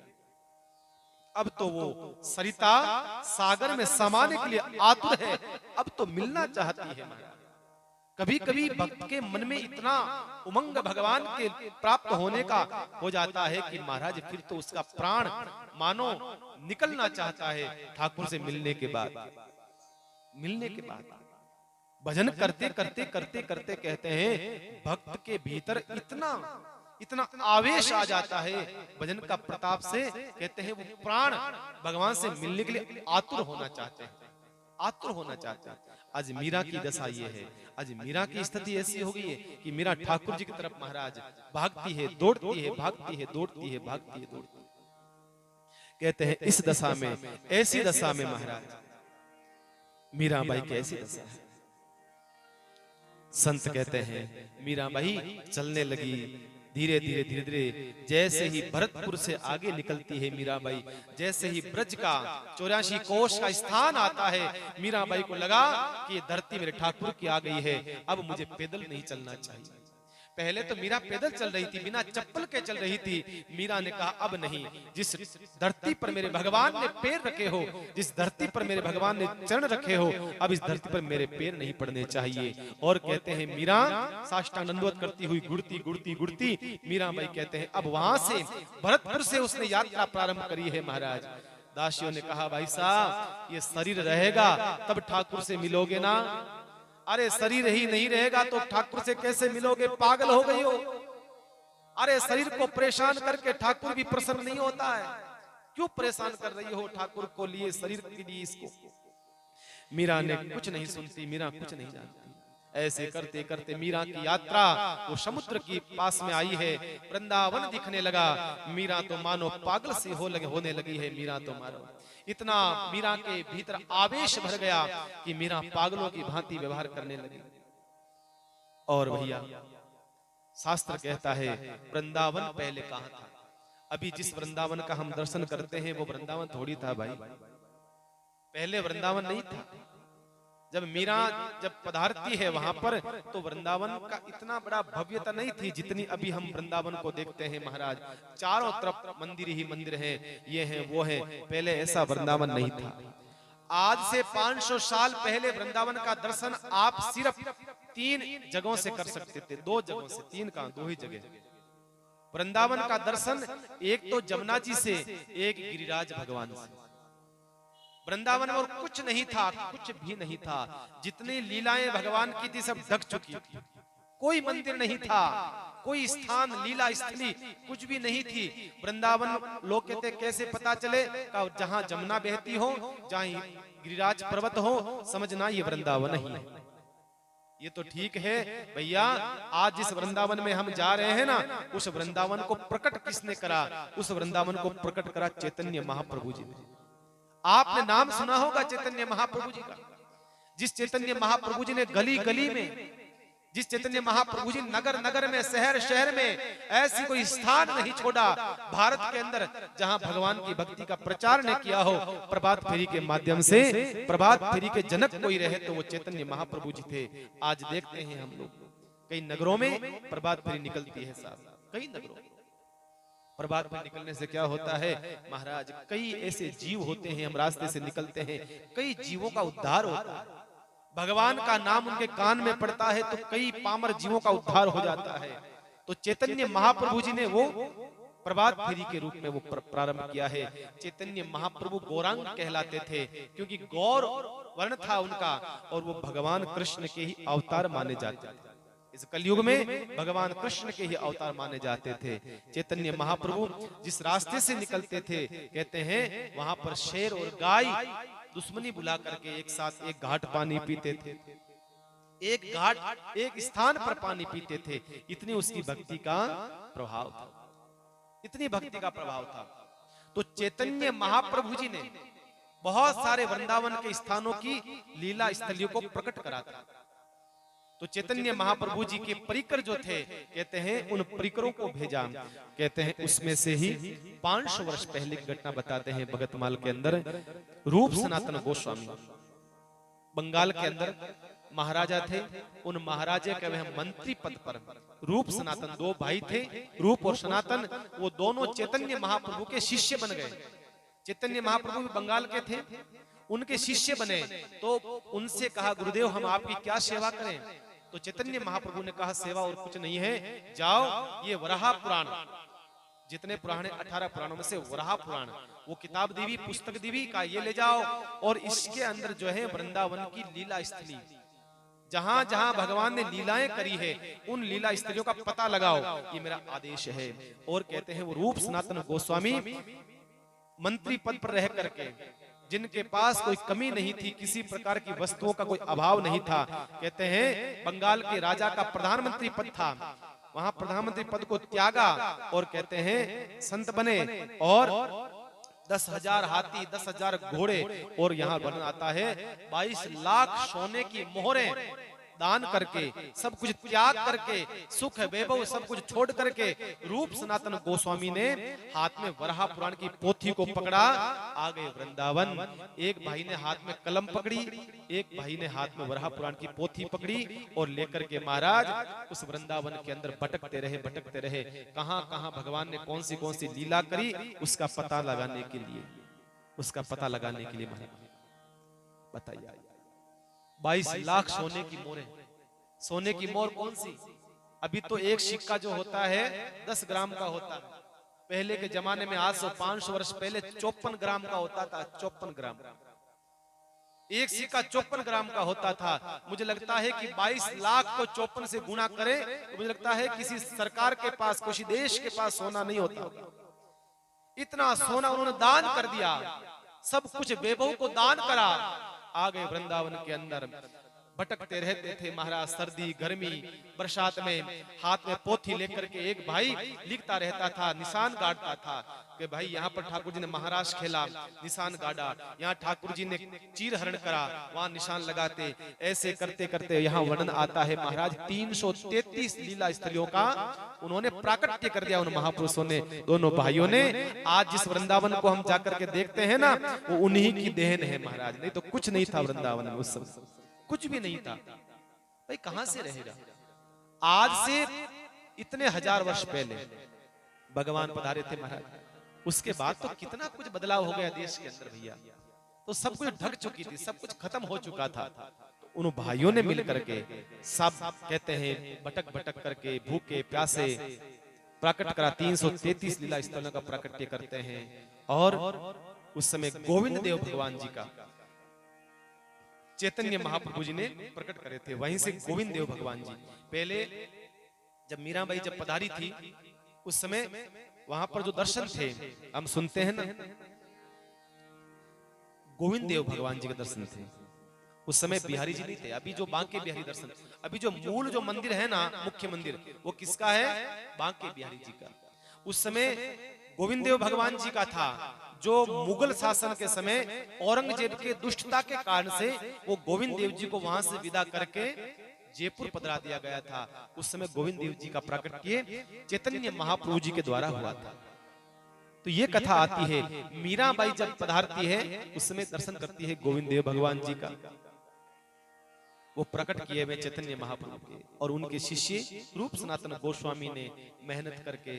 [SPEAKER 1] अब तो वो सरिता सागर में समाने के लिए आतुर है, अब तो मिलना चाहती है। कभी कभी भक्त के मन में इतना उमंग भगवान के प्राप्त होने का हो जाता है कि महाराज फिर तो उसका प्राण मानो निकलना चाहता है ठाकुर से मिलने के बाद। मिलने के बाद भजन करते करते करते करते कहते हैं भक्त के भीतर इतना इतना आवेश आ जाता है भजन का प्रताप से। कहते हैं वो प्राण भगवान से मिलने के लिए आतुर होना चाहते हैं, आतुर होना चाहते हैं। आज मीरा की दशा ये है, आज मीरा की स्थिति ऐसी हो गई है कि मीरा ठाकुर जी की तरफ महाराज भागती है, दौड़ती है, भागती है, दौड़ती है, भागती है, दौड़ती है। कहते हैं इस दशा में, ऐसी दशा में महाराज मीराबाई की ऐसी दशा है। संत कहते हैं मीराबाई चलने लगी धीरे धीरे धीरे धीरे। जैसे ही भरतपुर से आगे निकलती है मीराबाई, जैसे ही ब्रज का 84 कोष का स्थान आता है, मीराबाई को लगा कि ये धरती मेरे ठाकुर की आ गई है, अब मुझे पैदल नहीं चलना चाहिए। पहले तो मीरा पैदल चल रही थी, बिना चप्पल के चल रही थी। मीरा ने कहा अब नहीं, जिस धरती पर मेरे भगवान ने पैर रखे हो, जिस धरती पर मेरे भगवान ने चरण रखे हो, अब इस धरती पर मेरे पैर नहीं पड़ने चाहिए। और कहते हैं मीरा साष्टांग दंडवत करती हुई गुड़ती गुड़ती गुड़ती मीराबाई कहते हैं अब वहां से भरतपुर से उसने यात्रा प्रारंभ करी है। महाराज दासियों ने कहा भाई साहब ये शरीर रहेगा तब ठाकुर से मिलोगे ना। अरे शरीर ही नहीं रहेगा तो ठाकुर से कैसे मिलोगे, पागल हो गई हो। अरे शरीर को परेशान करके ठाकुर भी प्रसन्न नहीं होता है, क्यों परेशान कर रही हो ठाकुर को लिए, शरीर के लिए इसको। मीरा ने कुछ नहीं सुनती, मीरा कुछ नहीं जानती। ऐसे करते करते मीरा की यात्रा वो समुद्र की पास में आई है, वृंदावन दिखने लगा। मीरा तो मानो पागल सी होने लगी है। मीरा तो मानो इतना मीरा के भीतर आवेश भर गया कि मीरा पागलों की भांति व्यवहार करने लगी। और भैया शास्त्र कहता है वृंदावन पहले कहाँ था। अभी जिस वृंदावन का हम दर्शन करते हैं वो वृंदावन थोड़ी था भाई, पहले वृंदावन नहीं था। जब मीरा जब पधारती है वहां पर तो वृंदावन का इतना बड़ा भव्यता नहीं थी जितनी अभी हम वृंदावन को देखते हैं। महाराज चारों तरफ मंदिर ही मंदिर हैं, ये हैं वो हैं, पहले ऐसा वृंदावन नहीं था। आज से 500 साल पहले वृंदावन का दर्शन आप सिर्फ 3 जगहों से कर सकते थे, 2 जगहों से, 3 कहां, 2 ही जगह वृंदावन का दर्शन। एक तो जमुना जी से, एक गिरिराज भगवान से। वृंदावन और कुछ नहीं था, कुछ भी नहीं था। जितनी लीलाएं भगवान की थी सब ढक चुकी थी, कोई मंदिर नहीं था, कोई स्थान लीला स्थली कुछ भी नहीं थी। वृंदावन लोग कहते कैसे पता चले, जहां जमुना बहती हो, जहां गिरिराज पर्वत हो, समझना ये वृंदावन ही है। ये तो ठीक है भैया, आज जिस वृंदावन में हम जा रहे हैं ना, उस वृंदावन को प्रकट किसने करा? उस वृंदावन को प्रकट करा चैतन्य महाप्रभु जी ने। आपने नाम सुना होगा चैतन्य महाप्रभु जी का। जिस चैतन्य महाप्रभु जी ने गली गली में, जिस चैतन्य महाप्रभु जी नगर नगर में, शहर शहर में ऐसी कोई स्थान नहीं छोड़ा भारत के अंदर जहां भगवान की भक्ति का प्रचार ने किया हो प्रभात फेरी के माध्यम से। प्रभात फेरी के जनक कोई रहे तो वो चैतन्य महाप्रभु जी थे। आज देखते हैं हम लोग कई नगरों में प्रभात फेरी निकलती है साहब, कई नगरों में प्रभात फेरी निकलने से क्या होता है महाराज, कई ऐसे जीव होते हैं, हम रास्ते से निकलते हैं, कई जीवों का उद्धार होता है। भगवान का नाम उनके कान में पड़ता है तो कई पामर जीवों का उद्धार हो जाता है। तो चैतन्य महाप्रभु जी ने वो प्रभात फेरी के रूप में वो प्रारंभ किया है। चैतन्य महाप्रभु गौरांग कहलाते थे क्योंकि गौर वर्ण था उनका, और वो भगवान कृष्ण के ही अवतार माने जाते थे। इस कलयुग में भगवान कृष्ण के ही अवतार माने जाते थे। चैतन्य महाप्रभु जिस रास्ते से निकलते थे, कहते हैं वहां पर शेर और गाय दुश्मनी बुला करके एक साथ एक घाट पानी पीते थे, एक घाट एक स्थान पर पानी पीते थे। इतनी उसकी भक्ति का प्रभाव था, इतनी भक्ति का प्रभाव था। तो चैतन्य महाप्रभु जी ने बहुत सारे वृंदावन के स्थानों की लीला स्थलियों को प्रकट करा था। तो चैतन्य महाप्रभु जी के परिकर जो थे, कहते हैं उन परिकरों को भेजा। कहते हैं उसमें से ही 500 वर्ष पहले की घटना बताते हैं। भगतमाल के अंदर रूप सनातन गोस्वामी बंगाल के अंदर महाराजा थे। उन महाराजा के वह मंत्री पद पर रूप सनातन, दो भाई थे रूप और सनातन, वो दोनों चैतन्य महाप्रभु के शिष्य बन गए। चैतन्य महाप्रभु भी बंगाल के थे, उनके शिष्य बने। तो उनसे कहा गुरुदेव हम आपकी क्या सेवा करें? तो चैतन्य महाप्रभु ने कहा सेवा और कुछ नहीं है, जाओ ये वराह पुराण, जितने पुराण 18 पुराणों में से वराह पुराण, वो किताब देवी पुस्तक देवी का ये ले जाओ, और इसके अंदर जो है वृंदावन की लीला स्थली, जहां जहां भगवान ने लीलाएं करी है उन लीला स्थलियों का पता लगाओ, ये मेरा आदेश है। और कहते हैं वो रूप सनातन गोस्वामी मंत्री पद पर रह करके, जिनके पास कोई कमी नहीं थी, किसी प्रकार की वस्तुओं का कोई अभाव नहीं था, कहते हैं बंगाल के राजा का प्रधानमंत्री पद था, वहां प्रधानमंत्री पद को त्यागा और कहते हैं संत बने, और 10,000 हाथी 10,000 घोड़े, और यहाँ वर्णन आता है 22 लाख सोने की मोहरें दान करके, सब कुछ त्याग करके, सुख वैभव सब कुछ छोड़ करके रूप सनातन गोस्वामी ने हाथ में वराह पुराण की पोथी को पकड़ा, आ गए वृंदावन। एक भाई ने हाथ में कलम पकड़ी, एक भाई ने हाथ में वराह पुराण की पोथी पकड़ी, और लेकर के महाराज उस वृंदावन के अंदर भटकते रहे। कहां कहां भगवान ने कौन सी लीला करी उसका पता लगाने के लिए, बताइए 22 लाख सोने की मोहरें। सोने की मोहर कौन सी? अभी तो एक सिक्का जो होता है 10 ग्राम का होता है, पहले के जमाने में आज से 500 वर्ष पहले 54 ग्राम का होता था। 54 ग्राम एक सिक्का 54 ग्राम का होता था। मुझे लगता है कि 22 लाख को 54 से गुणा करें तो मुझे लगता है किसी सरकार के पास, किसी देश के पास सोना नहीं होता। इतना सोना उन्होंने दान कर दिया, सब कुछ वैभव को दान करा। आ गए वृंदावन के अंदर, भटकते रहते थे महाराज, सर्दी गर्मी बरसात में हाथ में पोथी लेकर के एक भाई लिखता रहता था, निशान गाड़ता था कि भाई यहाँ पर ठाकुर जी ने महाराज खेला, निशान गाड़ा, यहाँ ठाकुर जी ने चीर हरण करा, वहां निशान लगाते। ऐसे करते करते यहाँ वर्णन आता है महाराज 333 लीला स्थलियों का उन्होंने प्राकट्य कर दिया उन महापुरुषों ने, दोनों भाइयों ने। आज जिस वृंदावन को हम जाकर के देखते हैं ना, वो उन्हीं की देन है महाराज, नहीं तो कुछ नहीं था वृंदावन में, उस समय कुछ भी नहीं था। भाई कहां से रहेगा? आज से इतने 1000 वर्ष पहले भगवान पधारे थे महाराज, उसके बाद तो कितना कुछ बदलाव हो गया देश के अंदर भैया। तो सब कुछ ढक चुकी थी, सब कुछ खत्म हो चुका था। तो उन भाइयों ने मिलकर के सब कहते हैं भटक भटक करके भूखे प्यासे प्राकट करा, 333 लीला स्थलों का प्राकट्य करते हैं। और उस समय गोविंद देव भगवान जी का चैतन्य महाप्रभु जी ने प्रकट करे थे, वहीं से गोविंद देव भगवान जी। पहले जब मीराबाई जब पधारी थी उस समय वहां पर जो दर्शन थे हम सुनते हैं ना, गोविंद देव भगवान जी के दर्शन थे। उस समय बिहारी जी नहीं थे। अभी जो बांके बिहारी दर्शन, अभी जो मूल जो मंदिर है ना, मुख्य मंदिर, वो किसका है? बांके बिहारी जी का। उस समय गोविंद देव भगवान जी का था, जो मुगल शासन के समय औरंगजेब के दुष्टता के कारण से वो गोविंद देव जी को वहां से विदा करके जयपुर पधरा दिया गया था। उस समय गोविंद देव जी का प्राकट्य चैतन्य महाप्रभु जी के द्वारा हुआ था। तो ये कथा आती है, मीराबाई जब पधारती है उस समय दर्शन करती है गोविंद देव भगवान जी का। वो प्रकट किए हुए चैतन्य महाप्रभु के, और उनके शिष्य रूप सनातन गोस्वामी ने मेहनत करके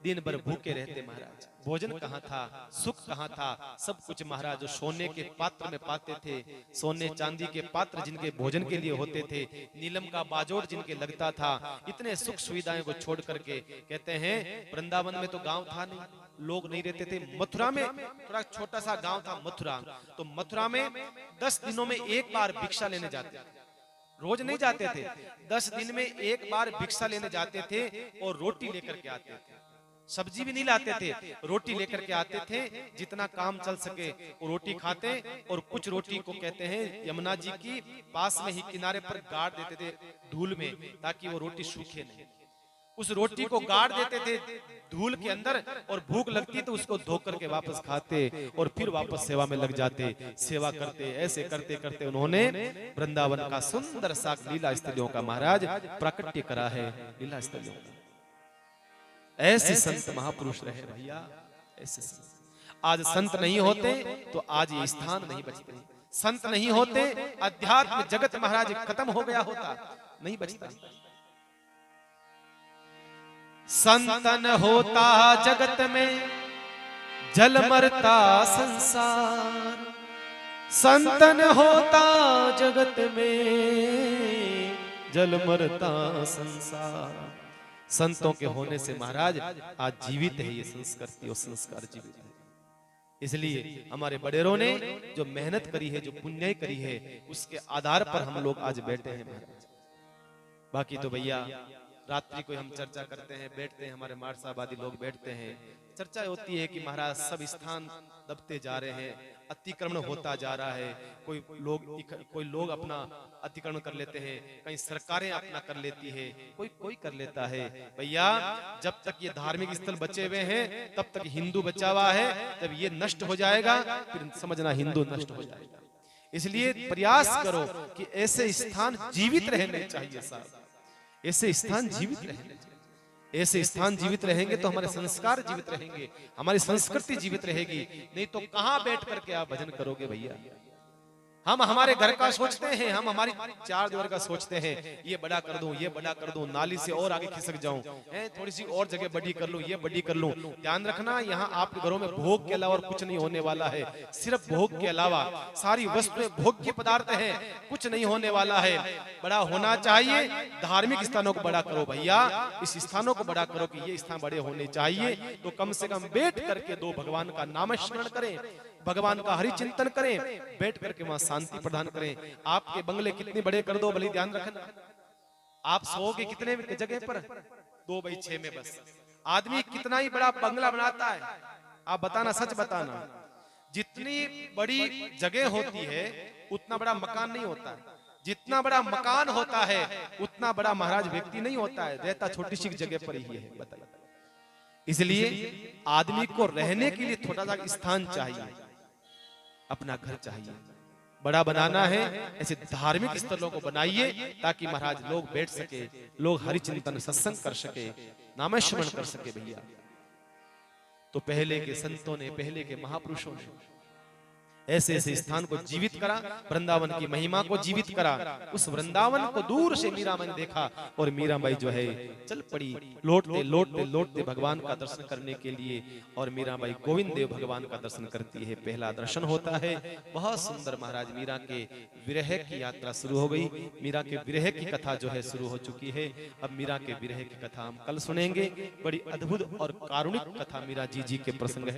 [SPEAKER 1] दिन भर भूखे रहते महाराज। भोजन कहाँ था, सुख कहाँ था, सब कुछ महाराज जो सोने के पात्र में पाते थे, सोने चांदी के पात्र जिनके भोजन के लिए होते थे, नीलम का बाजोड़ जिनके लगता था, इतने सुख सुविधाएं को छोड़ करके कहते हैं वृंदावन में तो गांव था नहीं, लोग नहीं रहते थे। मथुरा में थोड़ा छोटा सा गांव था मथुरा, तो मथुरा में 10 दिनों में एक बार भिक्षा लेने जाते थे। रोज नहीं जाते थे, 10 दिन में एक बार भिक्षा लेने जाते थे और रोटी लेकर के आते थे। सब्जी भी नहीं लाते थे, रोटी लेकर के आते थे। जितना काम चल सके वो रोटी खाते, और कुछ रोटी को कहते हैं यमुना जी की पास में ही किनारे पर गाड़ देते थे धूल में, ताकि वो रोटी सूखे नहीं। उस रोटी को गाड़ देते थे धूल के अंदर, और भूख लगती तो उसको धो करके वापस खाते और फिर वापस सेवा में लग जाते, सेवा करते। ऐसे करते करते उन्होंने वृंदावन का सुंदर सा लीला स्थलियों का महाराज प्राकट्य करा है। लीला स्थलियों का ऐसे संत महापुरुष रहे भैया, ऐसे संत। आज संत नहीं होते तो आज ये स्थान नहीं बचते। संत नहीं होते अध्यात्म जगत महाराज खत्म हो गया होता, नहीं बचता। संतन होता जगत में जल मरता संसार, संतन होता जगत में जल मरता संसार। संतों के होने से महाराज आज जीवित है ये संस्कृति और संस्कार जीवित है। इसलिए हमारे बड़ेरों ने जो मेहनत करी है, जो पुण्य करी है, उसके आधार पर हम लोग आज बैठे हैं महाराज। बाकी तो भैया रात्रि को हम चर्चा करते हैं, बैठते हैं, हमारे मार साहब आदि लोग बैठते हैं, चर्चा होती है कि महाराज सब स्थान दबते जा रहे हैं, अतिक्रमण होता जा रहा है। कोई लोग अपना अतिक्रमण कर लेते हैं, कहीं सरकारें अपना कर लेती है, कोई कर लेता है। भैया जब तक ये धार्मिक स्थल बचे हुए हैं तब तक हिंदू बचा हुआ है, जब ये नष्ट हो जाएगा फिर समझना हिंदू नष्ट हो जाएगा। इसलिए प्रयास करो कि ऐसे स्थान जीवित रहने चाहिए साहब, ऐसे स्थान जीवित रहेंगे। ऐसे स्थान जीवित रहेंगे तो हमारे संस्कार जीवित रहेंगे, हमारी संस्कृति जीवित रहेगी। नहीं तो कहां बैठ करके आप भजन करोगे भैया। हम हमारे घर का सोचते हैं, हम हमारी चार दीवार का सोचते हैं, ये बड़ा कर दूं, ये बड़ा कर दूं, नाली से और आगे खिसक जाऊं, थोड़ी सी और जगह बड़ी कर लूं, ये बड़ी कर लूं। ध्यान रखना, यहाँ आपके घरों में भोग के अलावा और कुछ नहीं होने वाला है। सिर्फ भोग के अलावा सारी वस्तुएं भोग के पदार्थ हैं, कुछ नहीं होने वाला है। बड़ा होना चाहिए, धार्मिक स्थानों को बड़ा करो भैया, इस स्थानों को बड़ा करो कि ये स्थान बड़े होने चाहिए। तो कम से कम बैठ करके दो भगवान का नाम स्मरण करें, भगवान का हरि चिंतन करें, बैठ करके वहां शांति प्रदान करें। आपके बंगले कितने बड़े कर दो, भले ध्यान रखना, आप सोओगे कितने जगह पर? 2x6 में बस। आदमी कितना ही बड़ा बंगला बनाता है, आप बताना, सच बताना। जितनी बड़ी जगह होती है उतना बड़ा मकान नहीं होता है, जितना बड़ा मकान होता है उतना बड़ा महाराज व्यक्ति नहीं होता है, रहता छोटी सी जगह पर ही है। बताइए, इसलिए आदमी को रहने के लिए थोड़ा सा स्थान चाहिए, अपना घर चाहिए। बड़ा बनाना है, ऐसे धार्मिक स्थलों को बनाइए ताकि महाराज लोग बैठ सके, लोग हरि चिंतन सत्संग कर सके, नाम स्मरण कर सके भैया। तो पहले के संतों ने, पहले के महापुरुषों ने ऐसे ऐसे स्थान को जीवित करा, वृंदावन की महिमा को जीवित करा। उस वृंदावन को दूर से मीराबाई ने देखा और मीराबाई जो है चल पड़ी, लौटते लौटते लौटते भगवान का दर्शन करने के लिए। और मीराबाई गोविंद देव भगवान का दर्शन करती है, पहला दर्शन होता है। बहुत सुंदर महाराज मीरा के विरह की यात्रा शुरू हो गई। मीरा के विरह की कथा जो है शुरू हो चुकी है। अब मीरा के विरह की कथा हम कल सुनेंगे। बड़ी अद्भुत और कारुणिक कथा मीरा जी के प्रसंग है।